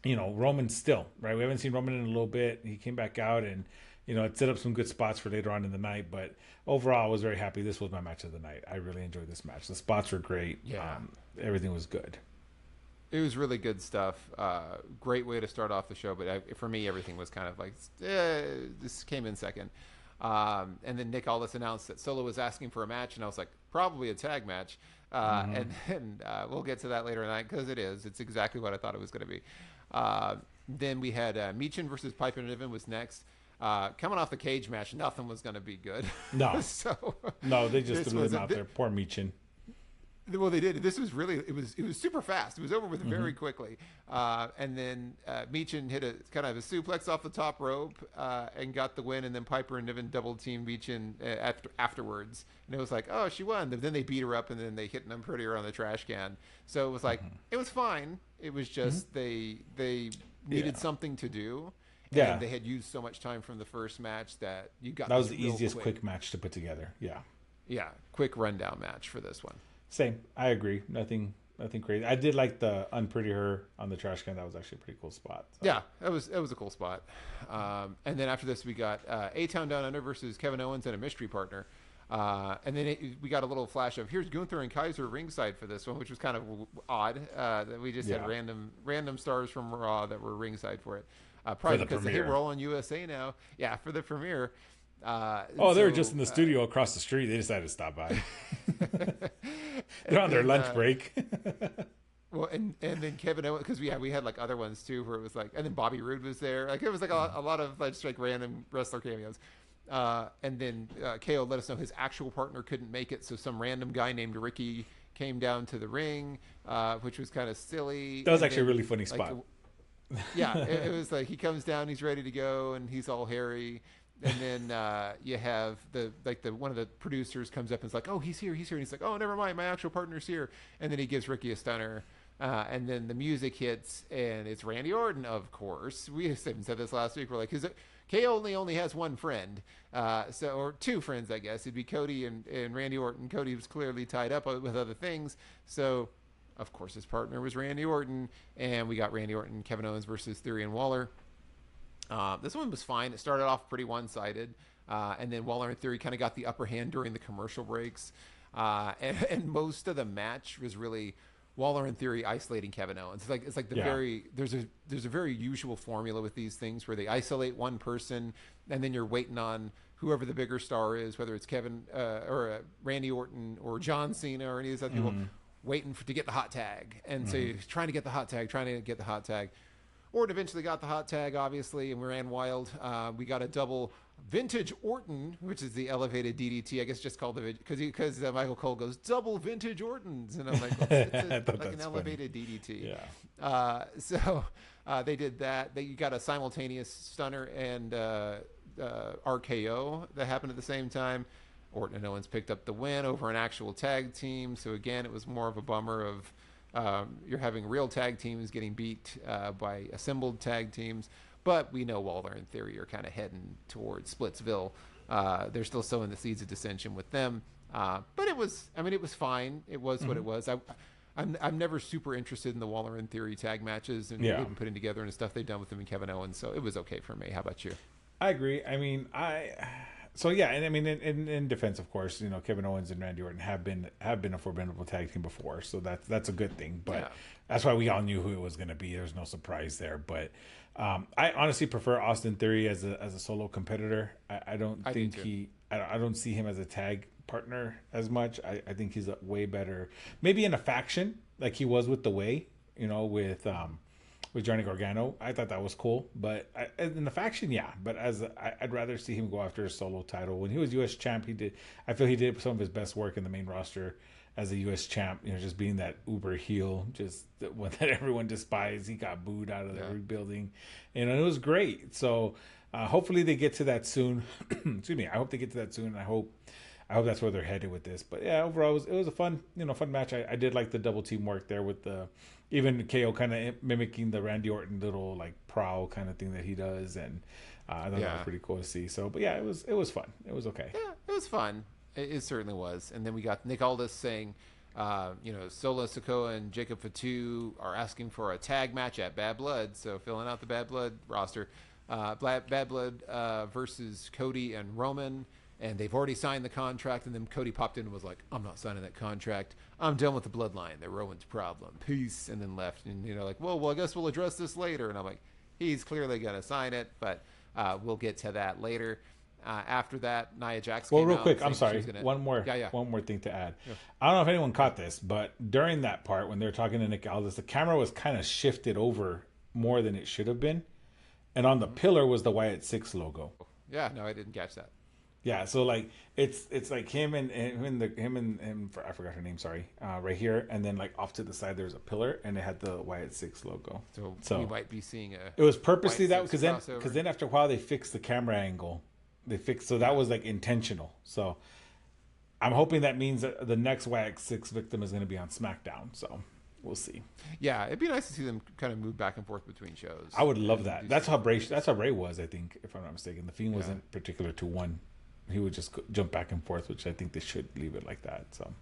Roman still, right? We haven't seen Roman in a little bit. He came back out and. It set up some good spots for later on in the night, but overall, I was very happy. This was my match of the night. I really enjoyed this match. The spots were great. Yeah. Everything was good. It was really good stuff. Great way to start off the show, but for me, everything was kind of like, this came in second. And then Nick Aldis announced that Solo was asking for a match, and I was like, probably a tag match. And we'll get to that later tonight because it is. It's exactly what I thought it was going to be. Then we had Michin versus Piper Niven was next. Coming off the cage match, nothing was going to be good. No. No, they just threw him out there. Poor Michin. Well, they did. This was really, it was super fast. It was over with very quickly. And then Michin hit a kind of a suplex off the top rope and got the win. And then Piper and Niven double teamed Michin afterwards. And it was like, oh, she won. Then they beat her up and then they hit an unprettier on the trash can. So it was like, it was fine. It was just they needed something to do. Yeah, and they had used so much time from the first match that you got. That was the easiest quick match to put together. Yeah, quick rundown match for this one. Same, I agree. Nothing crazy. I did like the unpretty her on the trash can. That was actually a pretty cool spot. So. Yeah, that was a cool spot. And then after this, we got A-Town Down Under versus Kevin Owens and a mystery partner. And then we got a little flash of here's Gunther and Kaiser ringside for this one, which was kind of odd that we just had random stars from Raw that were ringside for it. Probably because hey, we're all on USA now. Yeah, for the premiere. They were just in the studio across the street. They decided to stop by. They're on their lunch break. Well, and then Kevin Owens, because we had like other ones too, where it was like, and then Bobby Roode was there. Like it was like a lot of just like random wrestler cameos. And then KO let us know his actual partner couldn't make it, so some random guy named Ricky came down to the ring, which was kind of silly. That was actually a really funny spot. Yeah, it was like he comes down, he's ready to go, and he's all hairy. And then you have the one of the producers comes up and is like, "Oh, he's here." And he's like, "Oh, never mind, my actual partner's here." And then he gives Ricky a stunner. And then the music hits, and it's Randy Orton, of course. We even said this last week. We're like, because KO only has one friend, or two friends, I guess. It'd be Cody and Randy Orton. Cody was clearly tied up with other things, so of course his partner was Randy Orton, and we got Randy Orton, Kevin Owens versus Theory and Waller. This one was fine. It started off pretty one-sided, and then Waller and Theory kind of got the upper hand during the commercial breaks, and most of the match was really Waller and Theory isolating Kevin Owens. It's like there's a very usual formula with these things where they isolate one person and then you're waiting on whoever the bigger star is, whether it's Kevin or Randy Orton or John Cena or any of these other people, waiting to get the hot tag. And so you're trying to get the hot tag. Orton eventually got the hot tag, obviously, and we ran wild. We got a double vintage Orton, which is the elevated DDT. I guess just called the because Michael Cole goes double vintage Ortons, and I'm like, it's like an elevated funny. DDT. Yeah. So they did that. You got a simultaneous stunner and RKO that happened at the same time. Orton and Owens picked up the win over an actual tag team. So again, it was more of a bummer of you're having real tag teams getting beat by assembled tag teams. But we know Waller and Theory are kind of heading towards Splitsville. They're still sowing the seeds of dissension with them. But it was fine. It was what it was. I'm never super interested in the Waller and Theory tag matches and they've been putting together and stuff they've done with them and Kevin Owens. So it was okay for me. How about you? I agree. I mean, So yeah, and I mean, in defense, of course, Kevin Owens and Randy Orton have been a formidable tag team before, so that's a good thing. But Yeah. that's why we all knew who it was going to be. There's no surprise there. But I honestly prefer Austin Theory as a solo competitor. I don't I do think too. I don't see him as a tag partner as much. I think he's a way better, maybe in a faction like he was with the Way, with Johnny Gargano. I thought that was cool, but in the faction, yeah. But I'd rather see him go after a solo title. When he was U.S. champ, I feel he did some of his best work in the main roster as a U.S. champ. Just being that uber heel, just the one that everyone despised. He got booed out of the building, and it was great. So hopefully they get to that soon. Excuse me. I hope they get to that soon. I hope that's where they're headed with this. But yeah, overall, it was a fun match. I did like the double team work there with even KO kind of mimicking the Randy Orton little like prowl kind of thing that he does, and I thought that was pretty cool to see. So, but yeah, it was fun. It was okay. Yeah, it was fun. It certainly was. And then we got Nick Aldis saying, Solo Sikoa and Jacob Fatu are asking for a tag match at Bad Blood. So filling out the Bad Blood roster, Bad Blood versus Cody and Roman. And they've already signed the contract, and then Cody popped in and was like, I'm not signing that contract. I'm done with the bloodline. They're Roman's problem. Peace. And then left. And, well, I guess we'll address this later. And I'm like, he's clearly going to sign it, but we'll get to that later. After that, Nia Jax came Well, real out quick, I'm saying sorry. she's gonna... One more thing to add. Yeah. I don't know if anyone caught this, but during that part when they were talking to Nick Aldis, the camera was kind of shifted over more than it should have been. And on the pillar was the Wyatt Six logo. Yeah, no, I didn't catch that. Yeah, so like it's like him and I forgot her name, sorry, right here, and then like off to the side there's a pillar and it had the Wyatt Six logo. So we might be seeing it was purposely Wyatt that because then after a while they fixed the camera angle, that was like intentional. So I'm hoping that means that the next Wyatt Six victim is going to be on SmackDown. So we'll see. Yeah, it'd be nice to see them kind of move back and forth between shows. I would love that. That's how Bray was, I think, if I'm not mistaken. The Fiend wasn't particular to one. He would just jump back and forth, which I think they should leave it like that. So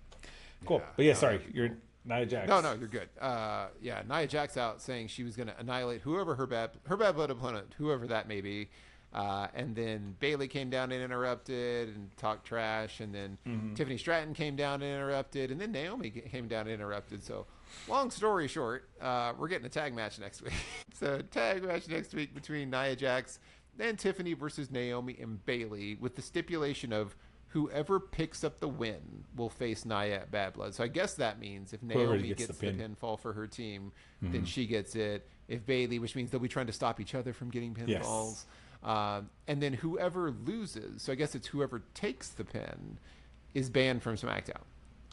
cool. But yeah, sorry, you're Nia Jax. No, you're good. Nia Jax out saying she was going to annihilate whoever her bad blood opponent, whoever that may be. And then Bayley came down and interrupted and talked trash. And then Tiffany Stratton came down and interrupted. And then Naomi came down and interrupted. So long story short, we're getting a tag match next week. So tag match next week between Nia Jax and Tiffany versus Naomi and Bayley, with the stipulation of whoever picks up the win will face Nia at Bad Blood. So I guess that means if Naomi gets the pinfall for her team, then she gets it. If Bayley, which means they'll be trying to stop each other from getting pinfalls. Yes. And then whoever loses, so I guess it's whoever takes the pin, is banned from SmackDown.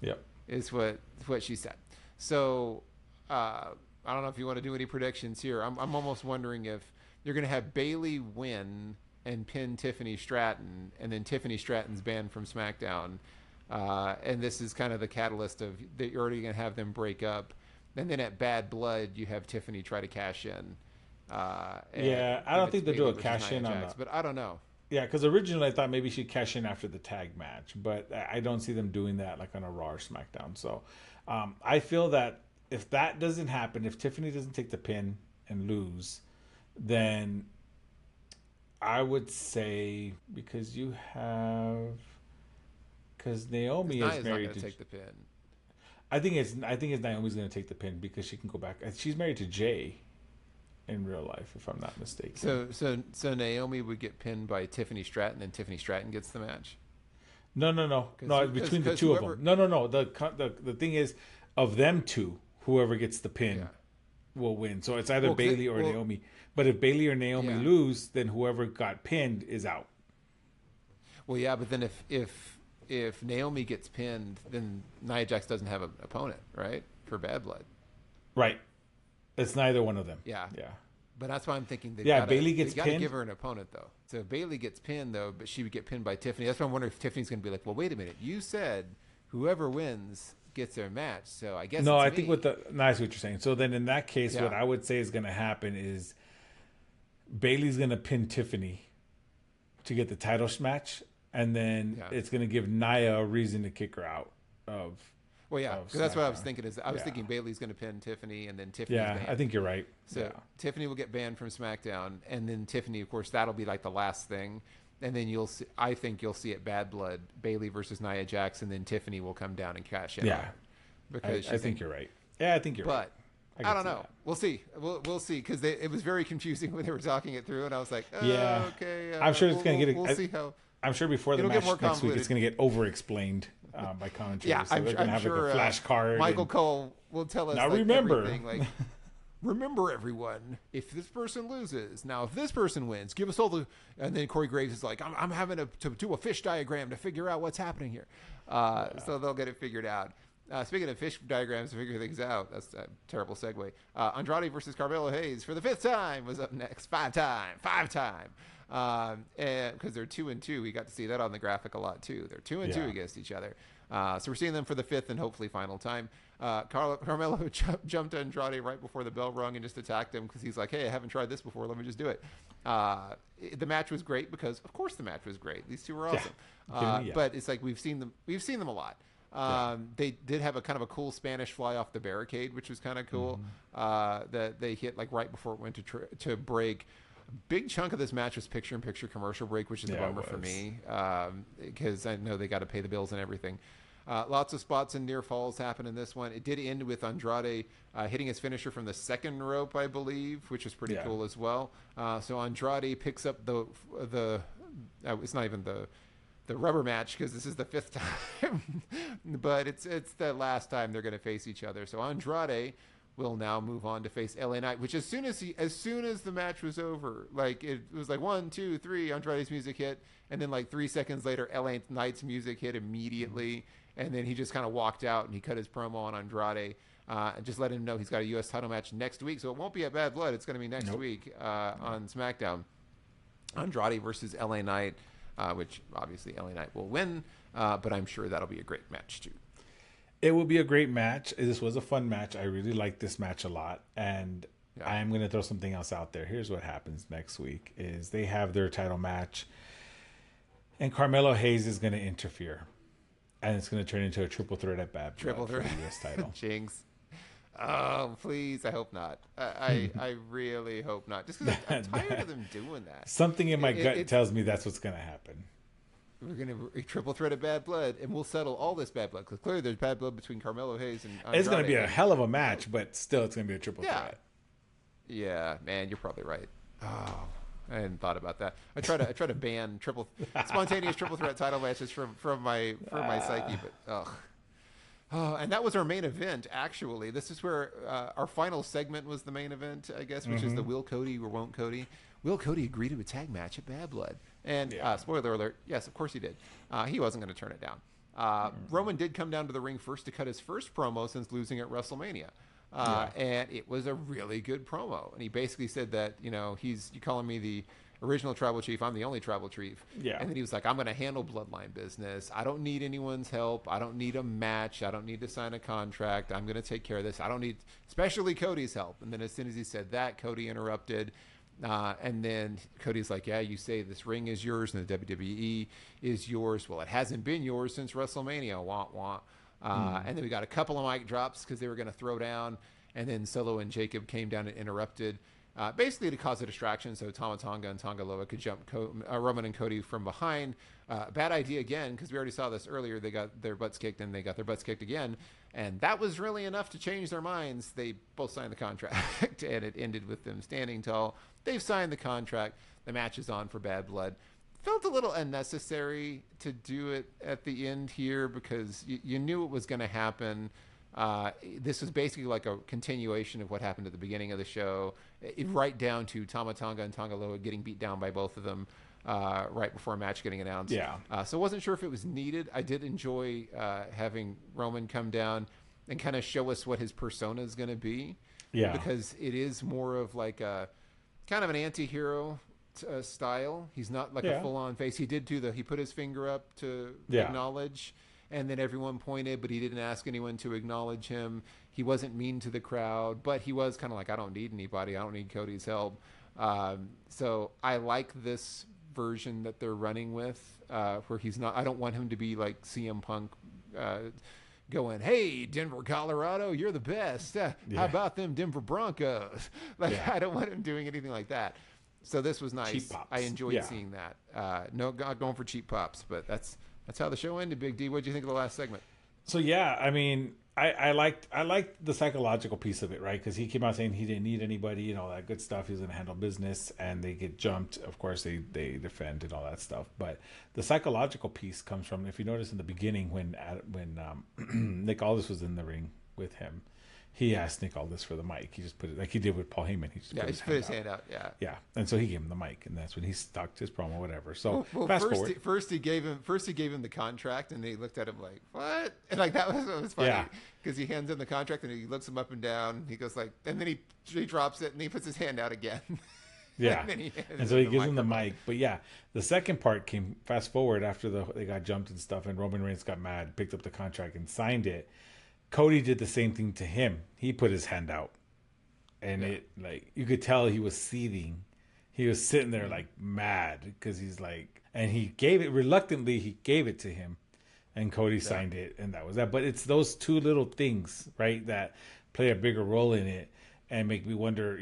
Yep. Is what she said. So I don't know if you want to do any predictions here. I'm almost wondering if you're going to have Bayley win and pin Tiffany Stratton, and then Tiffany Stratton's banned from SmackDown. And this is kind of the catalyst of that you're already going to have them break up. And then at Bad Blood, you have Tiffany try to cash in. I don't think they'll do a cash in on that. But I don't know. Yeah, because originally I thought maybe she'd cash in after the tag match, but I don't see them doing that like on a Raw or SmackDown. So I feel that if that doesn't happen, if Tiffany doesn't take the pin and lose, then I would say because Naomi is married to take the pin. I think it's Naomi's going to take the pin because she can go back. She's married to Jay in real life, if I'm not mistaken. So Naomi would get pinned by Tiffany Stratton, and Tiffany Stratton gets the match. No. Between the two of them. No. The thing is, of them two, whoever gets the pin will win. So it's either Bayley or Naomi. But if Bayley or Naomi lose, then whoever got pinned is out. Well, yeah, but then if Naomi gets pinned, then Nia Jax doesn't have an opponent, right? For Bad Blood. Right. It's neither one of them. Yeah. Yeah. But that's why I'm thinking Bayley gets pinned. They got to give her an opponent, though. So if Bayley gets pinned, though, but she would get pinned by Tiffany. That's why I'm wondering if Tiffany's going to be like, well, wait a minute. You said whoever wins gets their match. So I guess I think I see what you're saying. So then in that case, what I would say is going to happen is Bayley's going to pin Tiffany to get the title match, and then it's going to give Nia a reason to kick her out of. Well, yeah, because that's what I was thinking. I was thinking Bayley's going to pin Tiffany, and then Tiffany's banned. I think you're right. So Tiffany will get banned from SmackDown, and then Tiffany, of course, that'll be like the last thing. and then you'll see. I think you'll see at Bad Blood Bailey versus Nia Jax, and then Tiffany will come down and cash in. Yeah, because I think you're right. Yeah, I think you're right. But I don't know. That. We'll see. We'll see because it was very confusing when they were talking it through, and I was like, okay. I'm sure it's going to get. We'll see how. I'm sure before the match next week, it's going to get over-explained by commentators. Yeah, so they're going to have sure, like a flashcard. Michael Cole will tell us. Now like, remember, everything, like, remember everyone. If this person loses, now if this person wins, give us all the. And then Corey Graves is like, I'm having to do a fish diagram to figure out what's happening here. So they'll get it figured out. Speaking of fish diagrams to figure things out, that's a terrible segue. Andrade versus Carmelo Hayes for the 5th time was up next. 5 time. And because they're 2-2, we got to see that on the graphic a lot too. They're 2-2 against each other. So we're seeing them for the 5th and hopefully final time. Carmelo jumped Andrade right before the bell rung and just attacked him because he's like, "Hey, I haven't tried this before. Let me just do it." The match was great because, of course, the match was great. These two were awesome. But it's like we've seen them a lot. They did have a kind of a cool Spanish fly off the barricade, which was kind of cool. That they hit like right before it went to break. A big chunk of this match was picture-in-picture commercial break, which is a bummer for me because I know they got to pay the bills and everything. Lots of spots and near falls happened in this one. It did end with Andrade hitting his finisher from the second rope, I believe, which was pretty cool as well. So Andrade picks up the it's not even the rubber match because this is the 5th time, but it's the last time they're going to face each other. So Andrade will now move on to face LA Knight, which as soon as the match was over, like it was like 1, 2, 3, Andrade's music hit, and then like 3 seconds later, LA Knight's music hit immediately, and then he just kind of walked out and he cut his promo on Andrade. And just let him know he's got a U.S. title match next week, so it won't be at Bad Blood. It's going to be next week on SmackDown. Andrade versus LA Knight. Which obviously LA Knight will win, but I'm sure that'll be a great match too. It will be a great match. This was a fun match. I really like this match a lot, and I am going to throw something else out there. Here's what happens next week: is they have their title match, and Carmelo Hayes is going to interfere, and it's going to turn into a triple threat at Bad Blood for the U.S. title. Jinx. Oh, please! I hope not. I really hope not. Just because I'm tired of them doing that. Something in my gut tells me that's what's going to happen. We're going to triple threat of Bad Blood, and we'll settle all this Bad Blood because clearly there's Bad Blood between Carmelo Hayes and Andrade. It's going to be a hell of a match, but still, it's going to be a triple threat. Yeah, man, you're probably right. Oh, I hadn't thought about that. I try to ban spontaneous triple threat title matches from my psyche, but ugh. Oh, and that was our main event, actually. This is where our final segment was the main event, I guess, which is the Will Cody or Won't Cody. Will Cody agreed to a tag match at Bad Blood. And spoiler alert, yes, of course he did. He wasn't going to turn it down. Roman did come down to the ring first to cut his first promo since losing at WrestleMania. And it was a really good promo. And he basically said that, you calling me the original tribal chief, I'm the only tribal chief. And then he was like, I'm going to handle bloodline business. I don't need anyone's help. I don't need a match. I don't need to sign a contract. I'm going to take care of this. I don't need, especially Cody's help. And then as soon as he said that, Cody interrupted. And then Cody's like, yeah, you say this ring is yours and the WWE is yours. Well, it hasn't been yours since WrestleMania. Wah, wah. And then we got a couple of mic drops because they were going to throw down. And then Solo and Jacob came down and interrupted. Basically to cause a distraction so Tama Tonga and Tonga Loa could jump Roman and Cody from behind. Bad idea again, because we already saw this earlier. They got their butts kicked and they got their butts kicked again. And that was really enough to change their minds. They both signed the contract and it ended with them standing tall. They've signed the contract. The match is on for Bad Blood. Felt a little unnecessary to do it at the end here because you knew it was going to happen. This was basically like a continuation of what happened at the beginning of the show, right down to Tama Tonga and Tonga Loa getting beat down by both of them right before a match getting announced. So I wasn't sure if it was needed. I did enjoy having Roman come down and kind of show us what his persona is going to be. Because it is more of like a kind of an anti-hero style. He's not like a full-on face. He put his finger up to acknowledge. And then everyone pointed, but he didn't ask anyone to acknowledge him. He wasn't mean to the crowd, but he was kind of like, I don't need anybody. I don't need Cody's help. So I like this version that they're running with, where he's not, I don't want him to be like CM Punk going, hey, Denver, Colorado, you're the best. How about them Denver Broncos? I don't want him doing anything like that. So this was nice. Cheap pops. I enjoyed Yeah. seeing that. No, not going for cheap pops, but that's how the show ended. Big D, what do you think of the last segment? So yeah, I mean, I liked the psychological piece of it, right? Because he came out saying he didn't need anybody and all that good stuff. He was going to handle business, and they get jumped. Of course, they defend and all that stuff. But the psychological piece comes from, if you notice in the beginning when Nick Aldis was in the ring with him, he asked Nick Aldis for the mic. He just put it like he did with Paul Heyman. He just Yeah, he just put his hand out. Yeah. Yeah, and so he gave him the mic, and that's when he stuck his promo, whatever. So Well, fast forward. first he gave him the contract, and they looked at him like, "What?" And like that was funny Yeah. because he hands him the contract, and he looks him up and down. And he goes like, and then he drops it, and he puts his hand out again. Yeah, and, and so he gives him the mic. But yeah, the second part came fast forward after they got jumped and stuff, and Roman Reigns got mad, picked up the contract, and signed it. Cody did the same thing to him. He put his hand out, and it like you could tell he was seething. He was sitting there like mad because he's like, and he gave it reluctantly. He gave it to him, and Cody signed it, and that was that. But it's those two little things, right, that play a bigger role in it. And make me wonder,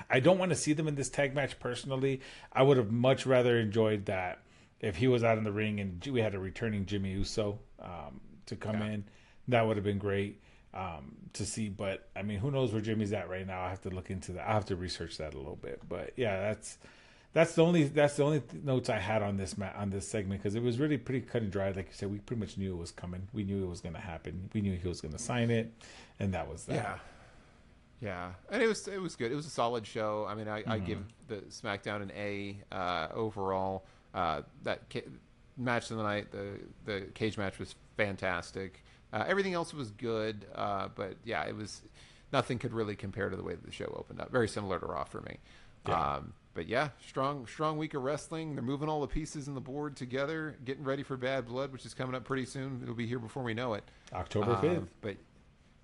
I don't want to see them in this tag match personally. I would have much rather enjoyed that if he was out in the ring and we had a returning Jimmy Uso to come in. That would have been great to see. But, I mean, who knows where Jimmy's at right now. I have to look into that. I have to research that a little bit. But, yeah, that's the only notes I had on this segment because it was really pretty cut and dry. Like you said, we pretty much knew it was coming. We knew it was going to happen. We knew he was going to sign it, and that was that. Yeah. Yeah, and it was good. It was a solid show. I mean, I give the SmackDown an A overall. Match of the night, the cage match was fantastic. Everything else was good, but yeah, it was nothing could really compare to the way that the show opened up. Very similar to Raw for me. Yeah. But yeah, strong week of wrestling. They're moving all the pieces in the board together, getting ready for Bad Blood, which is coming up pretty soon. It'll be here before we know it. October 5th. But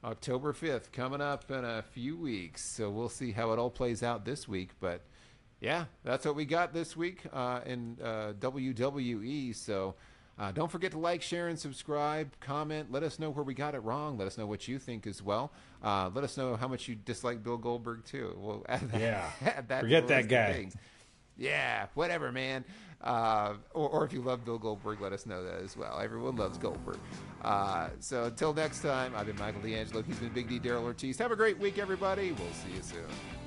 October 5th coming up in a few weeks. So we'll see how it all plays out this week. But yeah, that's what we got this week in WWE. So don't forget to like, share, and subscribe. Comment. Let us know where we got it wrong. Let us know what you think as well. Let us know how much you dislike Bill Goldberg too. We'll add that. Yeah. Add that Forget to the that list of guy. things. Yeah, whatever, man. Or if you love Bill Goldberg, let us know that as well. Everyone loves Goldberg. So until next time, I've been Michael D'Angelo. He's been Big D, Daryl Ortiz. Have a great week, everybody. We'll see you soon.